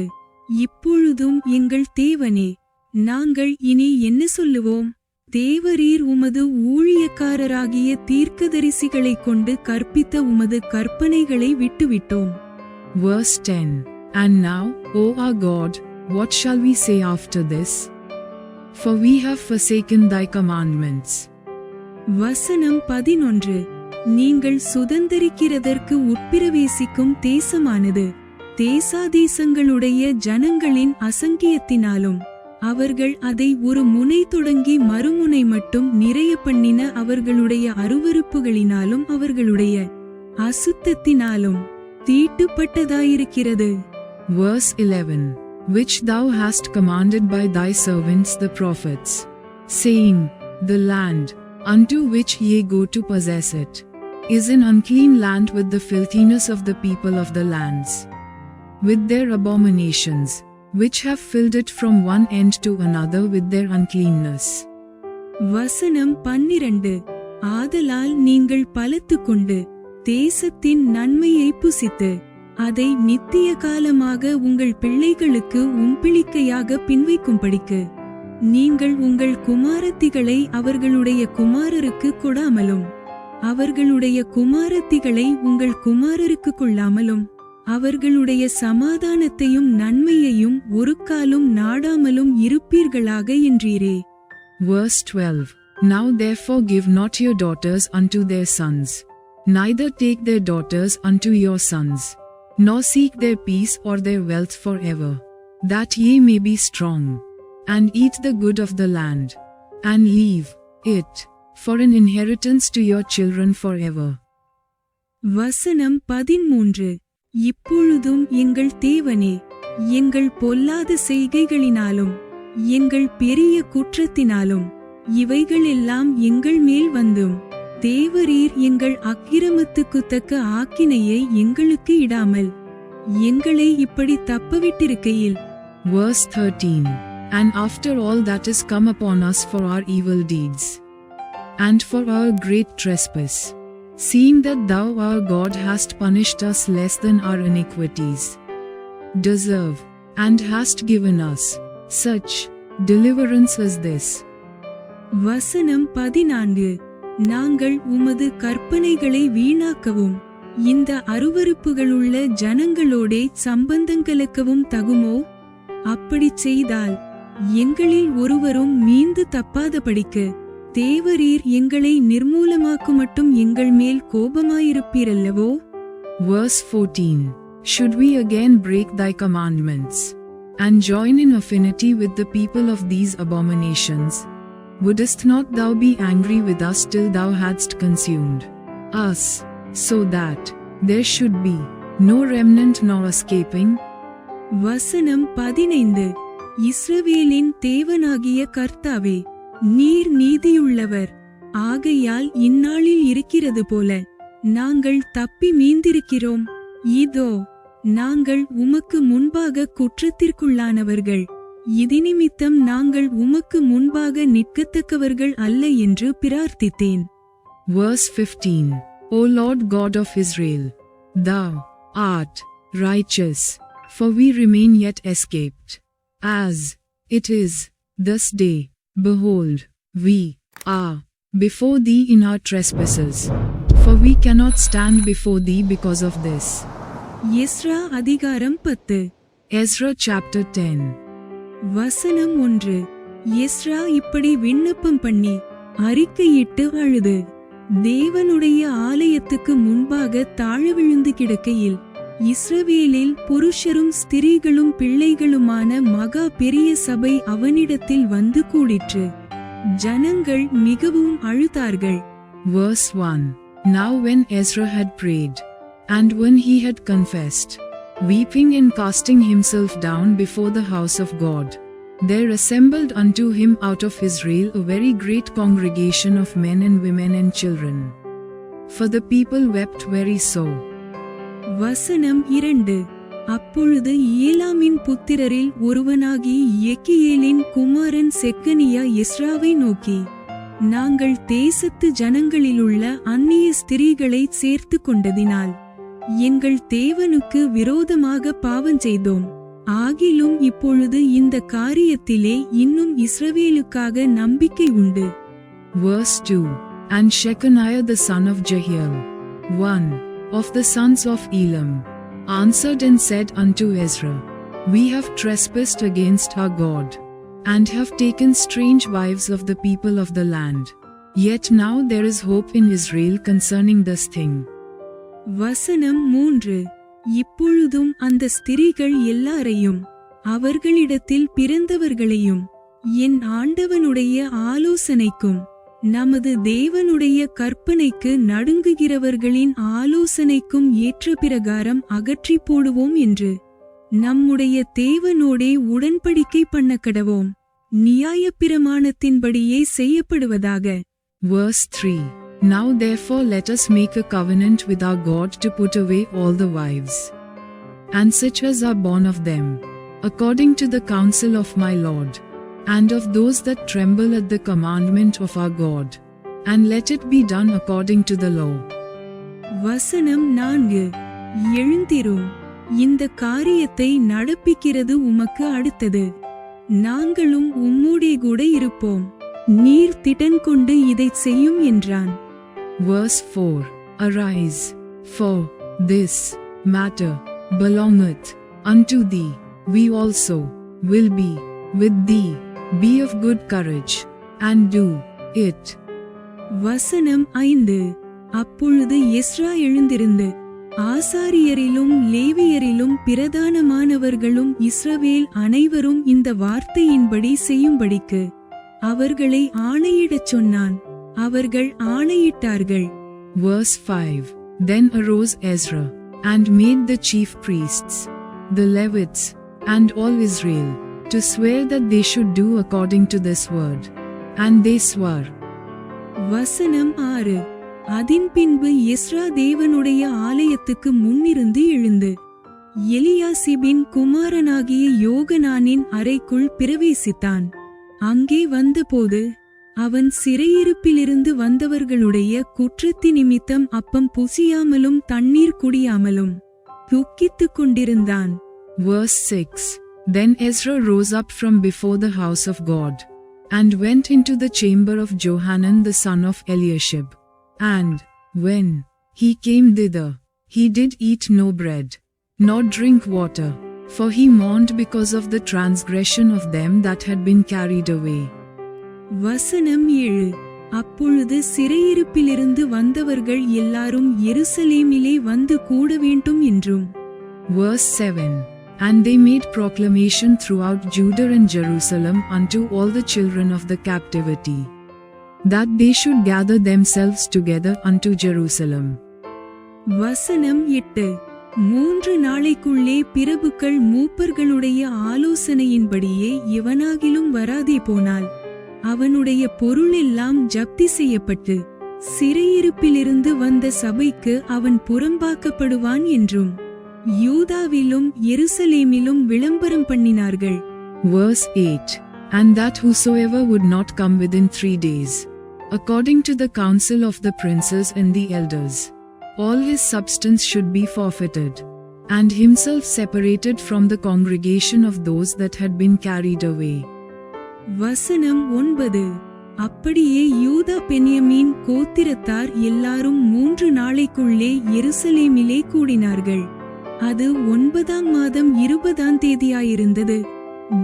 இப்பொழுதும் எங்கள் தேவனே, நாங்கள் இனி என்ன சொல்லுவோம்? தேவரீர் உமது ஊழியக்காரராகிய தீர்க்கதரிசிகளைக் கொண்டு கற்பித்த உமது கற்பனைகளை விட்டுவிட்டோம். Verse 10. And now, O our God, what shall we say after this? For we have forsaken thy commandments. வசனம் 11. நீங்கள் சுதந்தரிக்கிறதற்கு உட்பிரவேசிக்கும் தேசமானது தேசாதேசங்களுடைய ஜனங்களின் அசங்கியத்தினாலும் அவர்கள் அதை ஒரு முனை தொடங்கி மறுமுனை மட்டும் நிறைய பண்ணின அவர்களுடைய அருவருப்புகளினாலும் அவர்களுடைய அசுத்தத்தினாலும் தீட்டுப்பட்டதாயிருக்கிறது. Verse 11. Which thou hast commanded by thy servants the prophets, saying, The land, unto which ye go to possess it, is an unclean land with the filthiness of the people of the lands, with their abominations, which have filled it from one end to another with their uncleanness. வசனம் 12. ஆதலால் நீங்கள் பலத்துக்கொண்டு தேசத்தின் நன்மையை புசித்து அதை நித்திய காலமாக உங்கள் பிள்ளைகளுக்கு உம்பிளிக்கையாக பின்வைக்கும்படிக்கு நீங்கள் உங்கள் குமாரத்திகளை அவர்களுடைய குமாரருக்கு கொடாமலும் அவர்களுடைய குமாரத்திகளை உங்கள் குமாரருக்கு கொள்ளாமலும் அவர்களுடைய சமாதானத்தையும் நன்மையையும் ஒரு காலும் நாடாமலும் இருப்பீர்களாக என்றீரே. Verse 12. Now therefore give not your daughters unto their sons, neither take their daughters unto your sons, nor seek their peace or their wealth forever, that ye may be strong, and eat the good of the land, and leave it for an inheritance to your children forever. வசனம் 13. இப்பொழுதும் எங்கள் தேவனே, எங்கள் பொல்லாத செய்கைகளினாலும் எங்கள் பெரிய குற்றத்தினாலும் இவைகளெல்லாம் எங்கள் மேல் வந்தும் தேவரீர் எங்கள் அக்கிரமத்துக்குத்தக்க ஆக்கினையை எங்களுக்கு இடாமல் எங்களை இப்படி தப்பவிட்டிருக்கையில். Verse 13. And after all that is come upon us for our evil deeds, and for our great trespass, seeing that thou our God hast punished us less than our iniquities deserve, and hast given us such deliverance as this. வசனம் 14. நாங்கள் உமது கற்பனைகளை வீணாக்கவும் இந்த அருவருப்புகளுள்ள ஜனங்களோடே சம்பந்தங்கலக்கவும் தகுமோ? அப்படிச் செய்தால் எங்களில் ஒருவரும் மீந்து தப்பாதபடிக்கு தேவரீர் எங்களை நிர்மூலமாக்குமட்டும் எங்கள் மேல் கோபமாயிருப்பீரல்லவோ? Verse 14. Should we again break thy commandments, and join in affinity with the people of these abominations, wouldest not thou be angry with us till thou hadst consumed us, so that there should be no remnant nor escaping? வசனம் 15. இஸ்ரவேலின் தேவனாகிய கர்த்தாவே, நீர் நீதியுள்ளவர். ஆகையால் இந்நாளில் இருக்கிறது போல நாங்கள் தப்பி மீந்திருக்கிறோம். இதோ நாங்கள் உமக்கு முன்பாக குற்றத்திற்குள்ளானவர்கள். இதினிமித்தம் நாங்கள் உமக்கு முன்பாக நிற்கத்தக்கவர்கள் அல்ல என்று பிரார்த்தித்தேன். Verse 15. O Lord God of Israel, thou art righteous, for we remain yet escaped. As it is this day, behold, we are before thee in our trespasses, for we cannot stand before thee because of this. Ezra அதிகாரம் 10. Ezra chapter 10. வசனம் 1. Ezra இப்படி விண்ணப்பம் பண்ணி அறிக்கையிட்டு அழுது தேவனுடைய ஆலயத்துக்கு முன்பாக தாழ விழுந்து கிடக்கையில் இஸ்ரவேலில் புருஷரும் ஸ்திரீகளும் பிள்ளைகளுமான மகா பெரிய சபை அவனிடத்தில் வந்து கூடிற்று. ஜனங்கள் மிகவும் அழுதார்கள். Verse 1. Now when Ezra had prayed, and when he had confessed, weeping and casting himself down before the house of God, There assembled unto him out of Israel a very great congregation of men and women and children. For the people wept very sore. வசனம் 2. அப்பொழுது ஏலாமின் புத்திரரில் ஒருவனாகி எக்கியேலின் குமாரன் செக்கனியா எஸ்ராவை நோக்கி, நாங்கள் தேசத்து ஜனங்களிலுள்ள அந்நிய ஸ்திரீகளை சேர்த்து கொண்டதினால் எங்கள் தேவனுக்கு விரோதமாக பாவஞ்செய்தோம். ஆகிலும் இப்பொழுது இந்த காரியத்திலே இன்னும் இஸ்ரவேலுக்காக நம்பிக்கை உண்டு. Verse 2. And Shechaniah the son of Jehiel, one of the sons of Elam, answered and said unto Ezra, We have trespassed against our God, and have taken strange wives of the people of the land. Yet now there is hope in Israel concerning this thing. வசனம் 3. இப்பொழுதும் அந்த ஸ்திரீகள் எல்லாரையும் அவர்களிடத்தில் பிறந்தவர்களையும் என் ஆண்டவனுடைய ஆலோசனைக்கும் நமது தேவனுடைய கற்பனைக்கு நடுங்குகிறவர்களின் ஆலோசனைக்கும் ஏற்ற பிரகாரம் அகற்றி போடுவோம் என்று நம்முடைய தேவனோடே உடன்படிக்கை பண்ணக்கடவோம். நியாயப்பிரமாணத்தின்படியே செய்யப்படுவதாக. Verse 3. Now therefore let us make a covenant with our God to put away all the wives, and such as are born of them, according to the counsel of my Lord, and of those that tremble at the commandment of our God, and let it be done according to the law. வசனம் 4. எழுந்திரும், இந்த காரியத்தை நடப்பிக்கிறது உமக்கு அடுத்தது. நாங்களும் உம்மோடே கூட இருப்போம். நீர் திடன் கொண்டு இதைச் செய்யும் என்றான். Verse 4. Arise, for this matter belongeth unto thee. We also will be with thee. Be of good courage, and do it. வசனம் 5. அப்பொழுது எஸ்ரா எழுந்திருந்து ஆசாரியரிலும் லேவியரிலும் பிரதானமானவர்களும் இஸ்ரவேல் அனைவரும் இந்த வார்த்தையின்படி செய்யும்படிக்கு அவர்களை ஆணையிடச் சொன்னான். அவர்கள் ஆணையிட்டார்கள். Verse 5. Then arose Ezra, and made the chief priests, the Levites, and all Israel, to swear that they should do according to this word. And they swore. வசனம் 6. அதின் பின்பு எஸ்ரா தேவனுடைய ஆலயத்துக்கு முன்னிருந்து எழுந்து எலியாசிபின் குமாரனாகிய யோகனானின் அறைக்குள் பிரவேசித்தான். அங்கே வந்தபோது அவன் சிறையிருப்பிலிருந்து வந்தவர்களுடைய குற்றத்தி நிமித்தம் அப்பம் புசியாமலும் தண்ணீர் குடியாமலும் துக்கித்துக் கொண்டிருந்தான். Verse 6. Then Ezra rose up from before the house of God, and went into the chamber of Johanan the son of Eliashib. And when he came thither, he did eat no bread, nor drink water, for he mourned because of the transgression of them that had been carried away. வசனம் 7. அப்பொழுது சிறையிருப்பிலிருந்து வந்தவர்கள் எல்லாரும் எருசலேமிலே வந்து கூட வேண்டும் என்றும். Verse 7. And they made proclamation throughout Judah and Jerusalem unto all the children of the captivity, that they should gather themselves together unto Jerusalem. வசனம் 8. 3 நாளைக்குள்ளே பிரபுக்கள் மூப்பர்களுடைய ஆலோசனையின்படியே எவனாகிலும் வராதே போனால் அவனுடைய பொருளெல்லாம் ஜப்தி செய்யப்பட்டு சிறையிருப்பிலிருந்து வந்த சபைக்கு அவன் புறம்பாக்கப்படுவான் என்றும் யூதாவிலும் எருசலேமிலும் விளம்பரம் பண்ணினார்கள். Verse 8. And that whosoever would not come within 3 days, according to the counsel of the princes and the elders, all his substance should be forfeited, and himself separated from the congregation of those that had been carried away. வசனம் 9. அப்படியே யூதா பென்யமீன் கோத்திரத்தார் எல்லாரும் 3 நாளைக்குள்ளே எருசலேமிலே கூடினார்கள். அது 9ஆம் மாதம் 20ஆம் தேதியாயிருந்தது.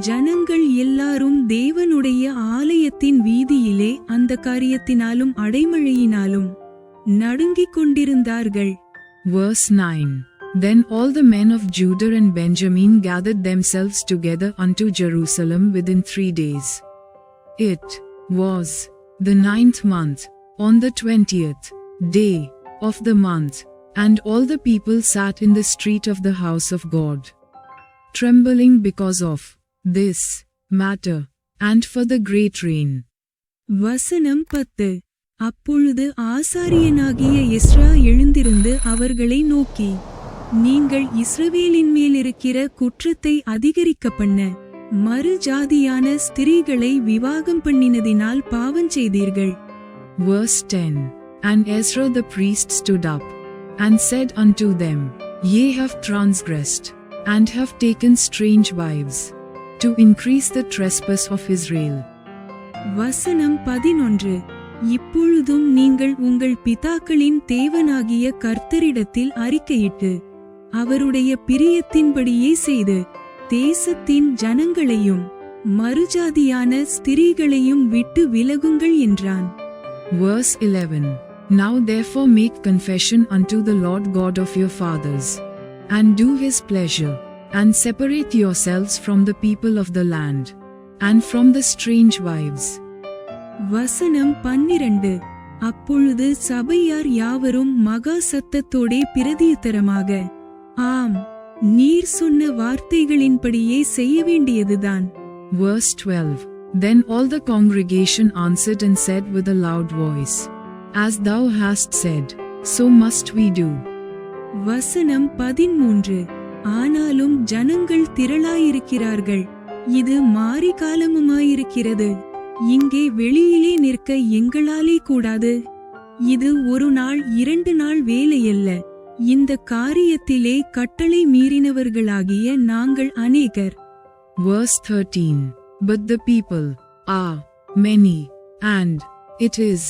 ஜனங்கள் எல்லாரும் தேவனுடைய ஆலயத்தின் வீதியிலே அந்த காரியத்தினாலும் அடைமழையினாலும் நடுங்கிக் கொண்டிருந்தார்கள். Verse 9. Then all the men of Judah and Benjamin gathered themselves together unto Jerusalem within 3 days. It was the 9th month, on the 20th day of the month, and all the people sat in the street of the house of God, trembling because of this Matter. And for the great rain. வசனம் 10. அப்பொழுது ஆசாரியனாகிய Ezra எழுந்திருந்து அவர்களை நோக்கி, நீங்கள் இஸ்ரவேலின் மேலிருக்கிற குற்றத்தை அதிகரிக்க பண்ண மறு ஜாதியான ஸ்திரீகளை விவாகம் பண்ணினதினால் பாவஞ்செய்தீர்கள். Verse 10. And Ezra the priest stood up, and said unto them, Ye have transgressed, and have taken strange wives, to increase the trespass of Israel. வசனம் 11. இப்பொழுதும் நீங்கள் உங்கள் பிதாக்களின் தேவனாகிய கர்த்தரிடத்தில் அறிக்கையிட்டு, அவருடைய பிரியத்தின்படியே செய்து, தேசத்தின் ஜனங்களையும் மறுஜாதியான ஸ்திரீகளையும் விட்டு விலகுங்கள் என்றான். Verse 11. Now therefore make confession unto the Lord God of your fathers, and do his pleasure, and separate yourselves from the people of the land, and from the strange wives. வசனம் 12. அப்பொழுது சபையார் யாவரும் மகா சத்தத்தோடே பிரதியுத்தரமாக, ஆம், நீர் சொன்ன வார்த்தைகளின்படியே செய்ய வேண்டியதுதான். Verse 12. Then all the congregation answered and said with a loud voice, As thou hast said, so must we do. வசனம் 13. ஆனாலும் ஜனங்கள் திரளாயிருக்கிறார்கள், இது மாரி காலமுமாயிருக்கிறது, இங்கே வெளியிலே நிற்க எங்களாலே கூடாது. இது ஒரு நாள் 2 நாள் வேலையல்ல, இந்த காரியத்திலே கட்டளை மீறினவர்களாகிய நாங்கள் அநேகர். Verse 13. But the people are many, and it is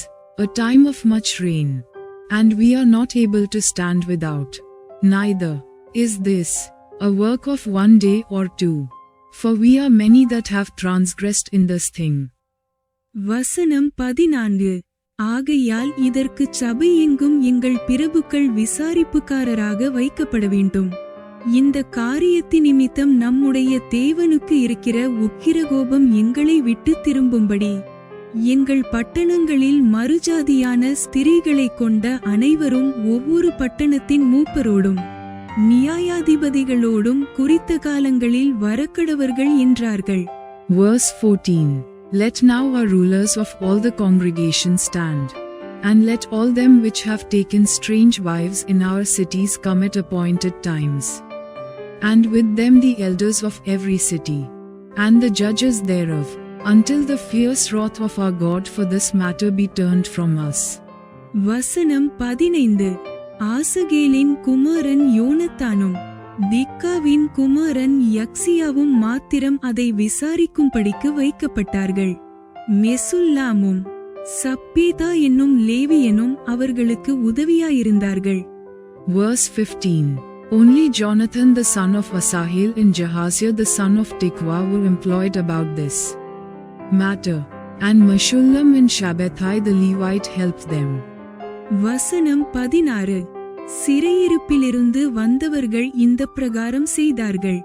a time of much rain, and we are not able to stand without. Neither is this a work of 1 day or 2, for we are many that have transgressed in this thing. வசனம் 14. ஆகையால் இதற்கு சபை எங்கும் எங்கள் பிரபுக்கள் விசாரிப்புக்காரராக வைக்கப்பட வேண்டும். இந்த காரியத்தின் நிமித்தம் நம்முடைய தேவனுக்கு இருக்கிற உக்கிரகோபம் எங்களை விட்டு திரும்பும்படி எங்கள் பட்டணங்களில் மறுஜாதியான ஸ்திரீகளைக் கொண்ட அனைவரும் ஒவ்வொரு பட்டணத்தின் மூப்பரோடும் நியாயாதிபதிகளோடும் குறித்த காலங்களில் வரக்கடவர்கள் என்றார்கள். Verse 14. Let now our rulers of all the congregation stand, and let all them which have taken strange wives in our cities come at appointed times, and with them the elders of every city, and the judges thereof, until the fierce wrath of our God for this matter be turned from us. வசனம் 15. ஆசகேலின் குமாரன் யோனத்தானும் திக்காவின் குமாரன் யக்சியாவும் மாத்திரம் அதை விசாரிக்கும்படிக்கு வைக்கப்பட்டார்கள். மெசுல்லாமும் சப்பேதா என்னும் லேவியனும் அவர்களுக்கு உதவியாயிருந்தார்கள். Verse 15. Only Jonathan the son of Asahel and Jahaziah the son of Tikva were employed about this matter, and Meshullam and Shabbathai the Levite helped them. வசனம் 16. சிறையிருப்பிலிருந்து வந்தவர்கள் இந்த பிரகாரம் செய்தார்கள்.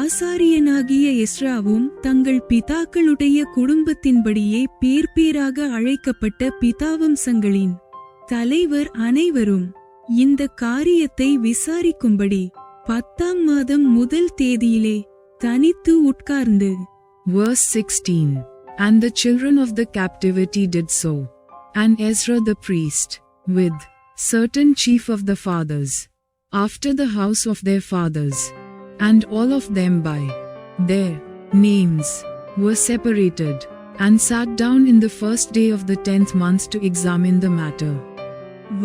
ஆசாரியனாகிய எஸ்ராவும் தங்கள் பிதாக்களுடைய குடும்பத்தின்படியே பேர் பேராக அழைக்கப்பட்ட பிதாவம்சங்களின் தலைவர் அனைவரும் இந்த காரியத்தை விசாரிக்கும்படி 10ஆம் மாதம் முதல் தேதியிலே தனித்து உட்கார்ந்து. Verse 16. And the children of the captivity did so, and Ezra the priest, with certain chief of the fathers, after the house of their fathers, and all of them by their names, were separated, and sat down in the first day of the 10th month to examine the matter.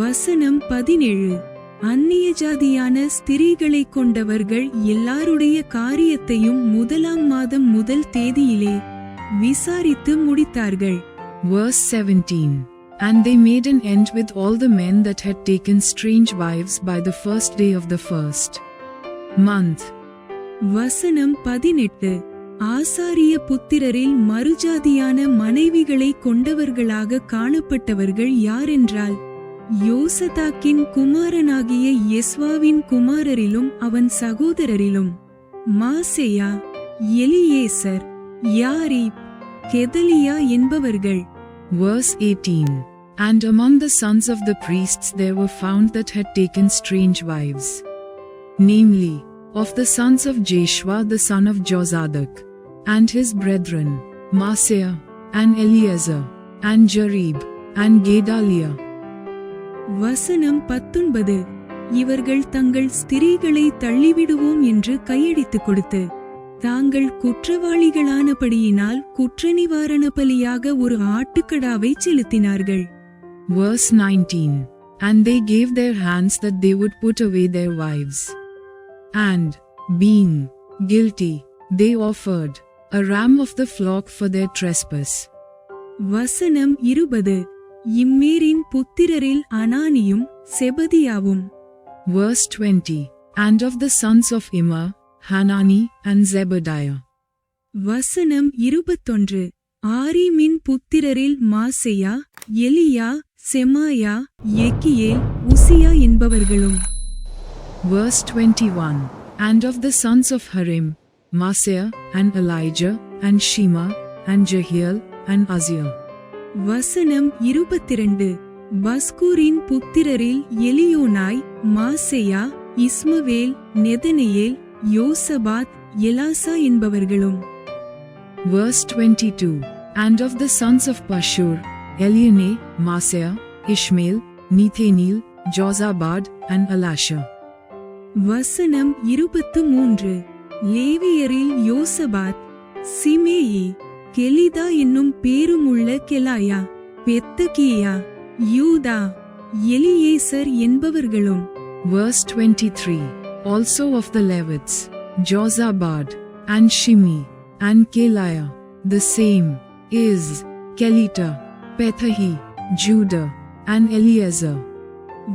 வசனம் 17. அந்நிய ஜாதியான ஸ்திரீகளை கொண்டவர்கள் எல்லாருடைய காரியத்தையும் 1ஆம் மாதம் முதல் தேதியிலே விசாரித்து முடித்தார்கள். Verse 17. And they made an end with all the men that had taken strange wives by the first day of the first month. வசனம் 18. ஆசாரிய புத்திரரில் மறுஜாதியான மனைவிகளை கொண்டவர்களாக காணப்பட்டவர்கள் யாரென்றால், யோசதாக்கின் குமாரனாகிய யெஸ்வாவின் குமாரரிலும் அவன் சகோதரரிலும் மாசேயா, எலியேசர், யாரீப், கெதலியா என்பவர்கள். Verse 18. And among the sons of the priests there were found that had taken strange wives, namely, of the sons of Jeshua the son of Jozadak, and his brethren, Maaseiah, and Eliezer, and Jarib, and Gedaliah. வசனம் 19. இவர்கள் தங்கள் ஸ்திரீகளை தள்ளிவிடுவோம் என்று கையெழுத்துக் கொடுத்து தாங்கள் குற்றவாளிகளானபடியினால் குற்ற நிவாரண பலியாக ஒரு ஆட்டுக்கடாவை செலுத்தினார்கள். Verse 19. And they gave their hands that they would put away their wives. And, being guilty, they offered a ram of the flock for their trespass. வசனம் 20. இம்மேரின் புத்திரரில் அனானியும் செபதியாவும். Verse 20. And of the sons of Immer, Hanani and Zebediah. வசனம் 21. ஆரீமின் புத்திரரில் மாசெயா, எலியா, செமாயா, எக்கியேல், உசியா என்பவர்களும். Verse 21. And of the sons of Harim, Maaseiah and Elijah and Shema and Jehiel and Uzziah. வசனம் 22. பஸ்கூரின் புத்திரரில் எலியோனாய், மாசெயா, இஸ்மவேல், Nethaneel, யோசபாத், எலாசா என்பவர்களும். Verse 22. And of the sons of Pashur, Eliane, Maaseiah, Ishmael, Nethaneel, Jozabad and Elasha. வசனம் 23. லேவியரில் யோசபாத், சிமேயி, கெலிதா என்னும் பேருமுள்ள கெலாயா, பெத்தகியா, யூதா, எலியேசர் என்பவர்களும். Verse 23. Also of the Levites, Jozabad, and Shimi, and Keliah, the same, is, Kelita, Pethahi, Judah, and Eliezer.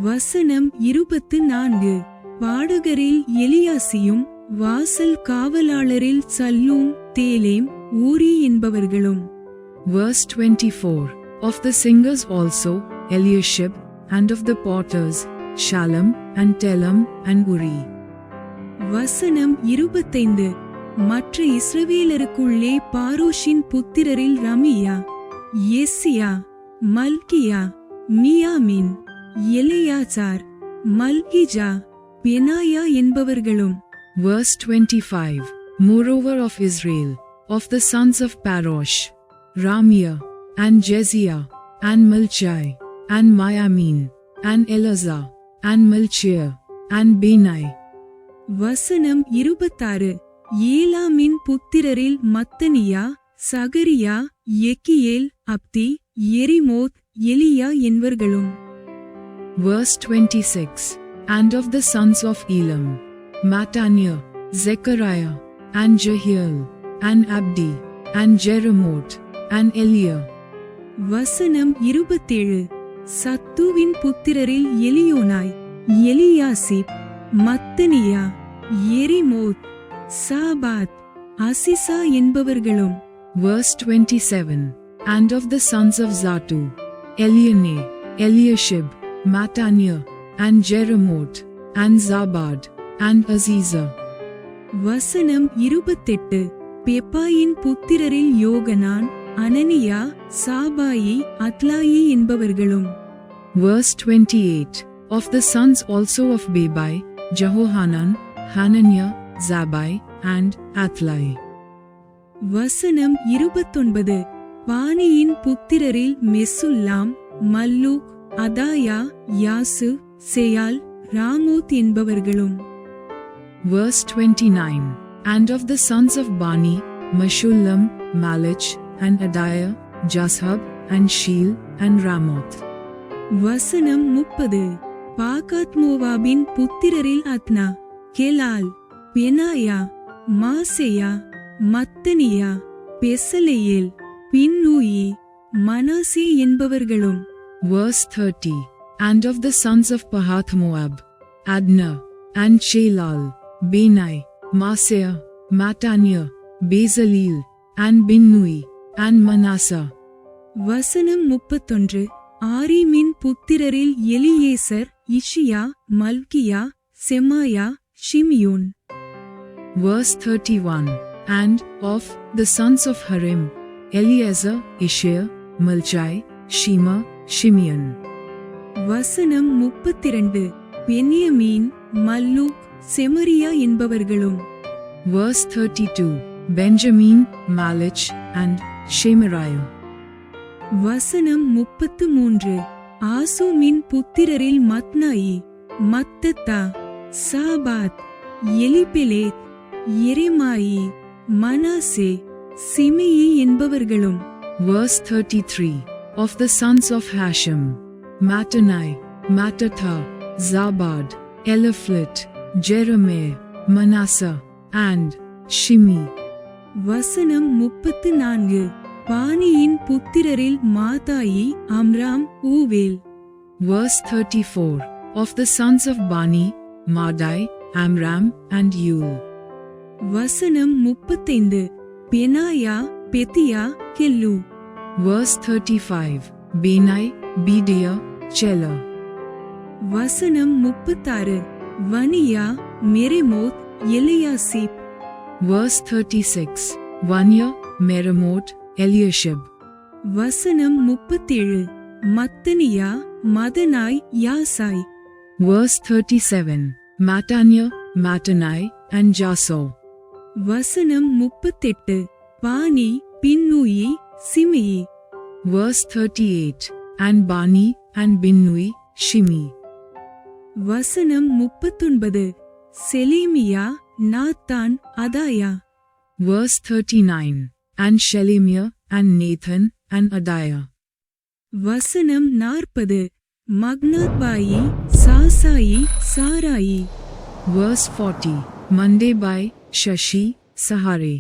வசனம் 24. பாடகரில் எலியாசியும், வாசல் காவலாளரில் Shallum, Telem, ஊரி என்பவர்களும். Verse 24. Of the singers also, Eliashib, and of the porters, Shalom, and Telem, and Uri. வசனம் 25. மற்ற இஸ்ரவேலருக்குள்ளே பாரோஷின் புத்திரரில் ரமியா, எஸ்ஸியா, மல்கியா, மியாமின், Eleazar, Malchijah, Benaiah என்பவர்களும். Verse 25. Moreover of Israel, of the sons of Parosh, Ramiah, and Jeziah, and Malchai, and Mayamin, and Elazar, and Malchiah, and Benai. வசனம் 26. ஏலாமின் புத்திரரில் மத்தனியா, சகரியா, எக்கியேல், அப்தி, எரிமோத், எலியா என்பவர்களும். Verse 26. And of the sons of Elam, Mattaniah, Zechariah, and Jehiel, and Abdi, and Jeremoth, and Eliah. வசனம் 27. சத்துவின் புத்திரரில் எலியோனாய், எலியாசிப், மத்தனியா, எரிமோத், சாபாத், Azizah என்பவர்களும். Verse 27. And of the sons of Zatu, Eliane, Eliashib, Mattaniah, and Jeremoth, and Zabad, and Aziza. வசனம் 28. பெப்பாயின் புத்திரரில் யோகனான், அனனியா, சாபாயி, அத்லாயி என்பவர்களும். Verse 28. Of the sons also of Bebai, Jehohanan, Hananiah, Zabai, and Athlai. வசனம் 29. பானியின் புத்திரரில் மெசுல்லாம், Malluch, அதாயா, யாசு, Sheal, Ramoth என்பவர்களும். Verse 29. And of the sons of Bani, Meshullam, Malach, and Adiah, Jashab, and Sheel, and Ramoth. வசனம் 30. பாகாத் மோவாபின் புத்திரரில் Adna, Chelal, Benaiah, மாசெயா, மத்தனியா, பெசலெயேல், பின்னூயி, மனாசே என்பவர்களும். Verse 30. And of the sons of Pahath Moab, Adna, and Chelal, Benai, Maaseiah, Mattaniah, Bezaleel, and Binnui, and Manasseh. வசனம் 31. ஆரீமின் புத்திரரில் எலியேசர், இஷியா, மல்கியா, செமாயா, ஷிமியோன். Verse 31. And of the sons of Harim, Eliezer, Ishiah, Malchai, Shema, Shimeon. வசனம் 32. பென்யமீன், Malluch, Shemariah என்பவர்களும். Verse 32. Benjamin, Malich, and Shemariah. வசனம் 33. ஆசூமின் புத்திரரில் மத்னாயி, Mattattah, சாபாத், எலிபெலேத், Jeremai, Manasseh, சிமியி என்பவர்களும். Verse 33. Of the sons of Hashem, Mattanai, Mattatha, Zabad, Eliphalet, Jeremiah, Manasseh, and Shimi. வசனம் 34. பானியின் புத்திரரில் Maadai, Amram, ஊவேல். Verse 34. Of the sons of Bani, Madai, Amram, and Yul. வசனம் 35. Benaiah, பெத்தியா, கெல்லு. Verse 35. Benai, Bedia, Chela. வசனம் 36. Vaniah, Meremoth, Eliashib. Verse 36. Vanya, Meremoth, Eliashib. வசனம் 37. மத்தனியா, மதனாய், யாசாய். Verse 37. Mattaniah, Mattanai, and Jasor. வசனம் 38. பானி, பின்னூயி, சிமியி. Verse 38. And Bani, and Binnui, Shimi. வசனம் 39. செலேமியா, Nathan, அதாயா. Verse 39. And Shelemiah, and Nathan, and Adiah. வசனம் 40. மக்னாத்பாயி, சாசாயி, சாராயி. Verse 40. Mandebai, Shashi, Sahare.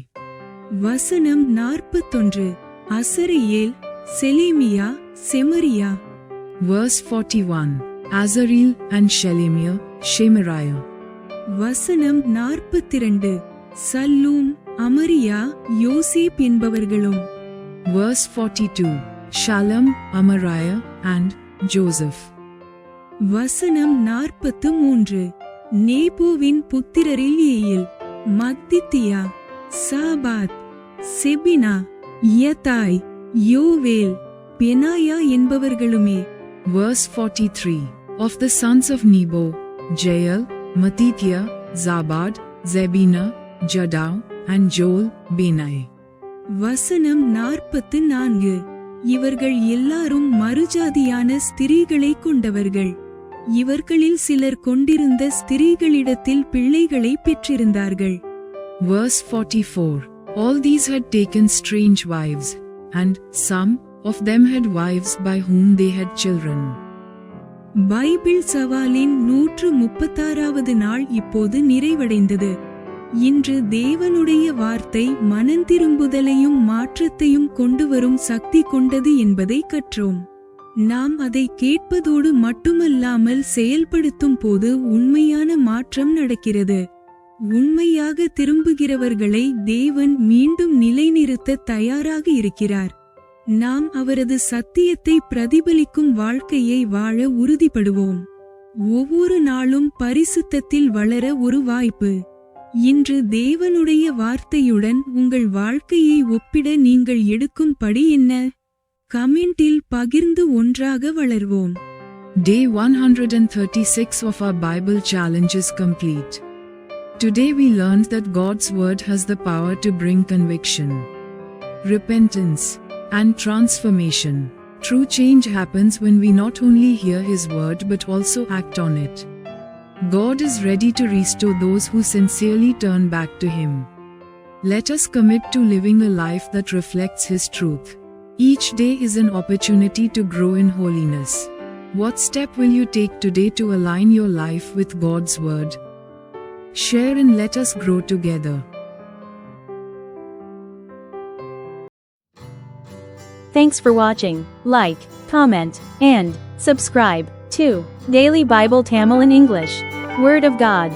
வசனம் 41. அசரியேல், செலேமியா, Shemariah. Verse 41. Azareel, and Shelemiah, Shemariah. வசனம் 42. Shallum, அமரியா, யோசேப் என்பவர்களும். Verse 42. Shalom, Amariah, and Joseph. வசனம் 43. நேபோவின் புத்திரரில் ஏயில், மத்தித்தியா, சாபாத், செபினா, யதாய், யோவேல், Benaiah என்பவர்களுமே. Verse 43. Of the sons of Nebo, Jael, Mattithiah, Zabad, Zebina, Jadav, and Joel, Benai. வசனம் 44. இவர்கள் எல்லாரும் மறுஜாதியான ஸ்திரீகளை கொண்டவர்கள். இவர்களில் சிலர் கொண்டிருந்த ஸ்திரீகளிடத்தில் பிள்ளைகளை பெற்றிருந்தார்கள். Verse 44. All these had taken strange wives, and some of them had wives by whom they had children. Bible சவாலின் 136வது நாள் இப்போது நிறைவடைந்தது. இன்று தேவனுடைய வார்த்தை மனந்திரும்புதலையும் மாற்றத்தையும் கொண்டுவரும் சக்தி கொண்டது என்பதை கற்றோம். நாம் அதை கேட்பதோடு மட்டுமல்லாமல் செயல்படுத்தும் போது உண்மையான மாற்றம் நடக்கிறது. உண்மையாக திரும்புகிறவர்களை தேவன் மீண்டும் நிலைநிறுத்த தயாராக இருக்கிறார். நாம் அவரது சத்தியத்தை பிரதிபலிக்கும் வாழ்க்கையை வாழ உறுதிப்படுவோம். ஒவ்வொரு நாளும் பரிசுத்தத்தில் வளர ஒரு வாய்ப்பு. இன்று தேவனுடைய வார்த்தையுடன் உங்கள் வாழ்க்கையை ஒப்பிட நீங்கள் எடுக்கும் படி என்ன? கமெண்டில் பகிர்ந்து ஒன்றாக வளர்வோம். Day 136 of our Bible challenge is complete. Today we learned that God's word has the power to bring conviction, repentance, and transformation. True change happens when we not only hear His word but also act on it. God is ready to restore those who sincerely turn back to Him. Let us commit to living a life that reflects His truth. Each day is an opportunity to grow in holiness. What step will you take today to align your life with God's word? Share and let us grow together. Thanks for watching. Like, comment, and subscribe to Daily Bible Tamil in English. Word of God.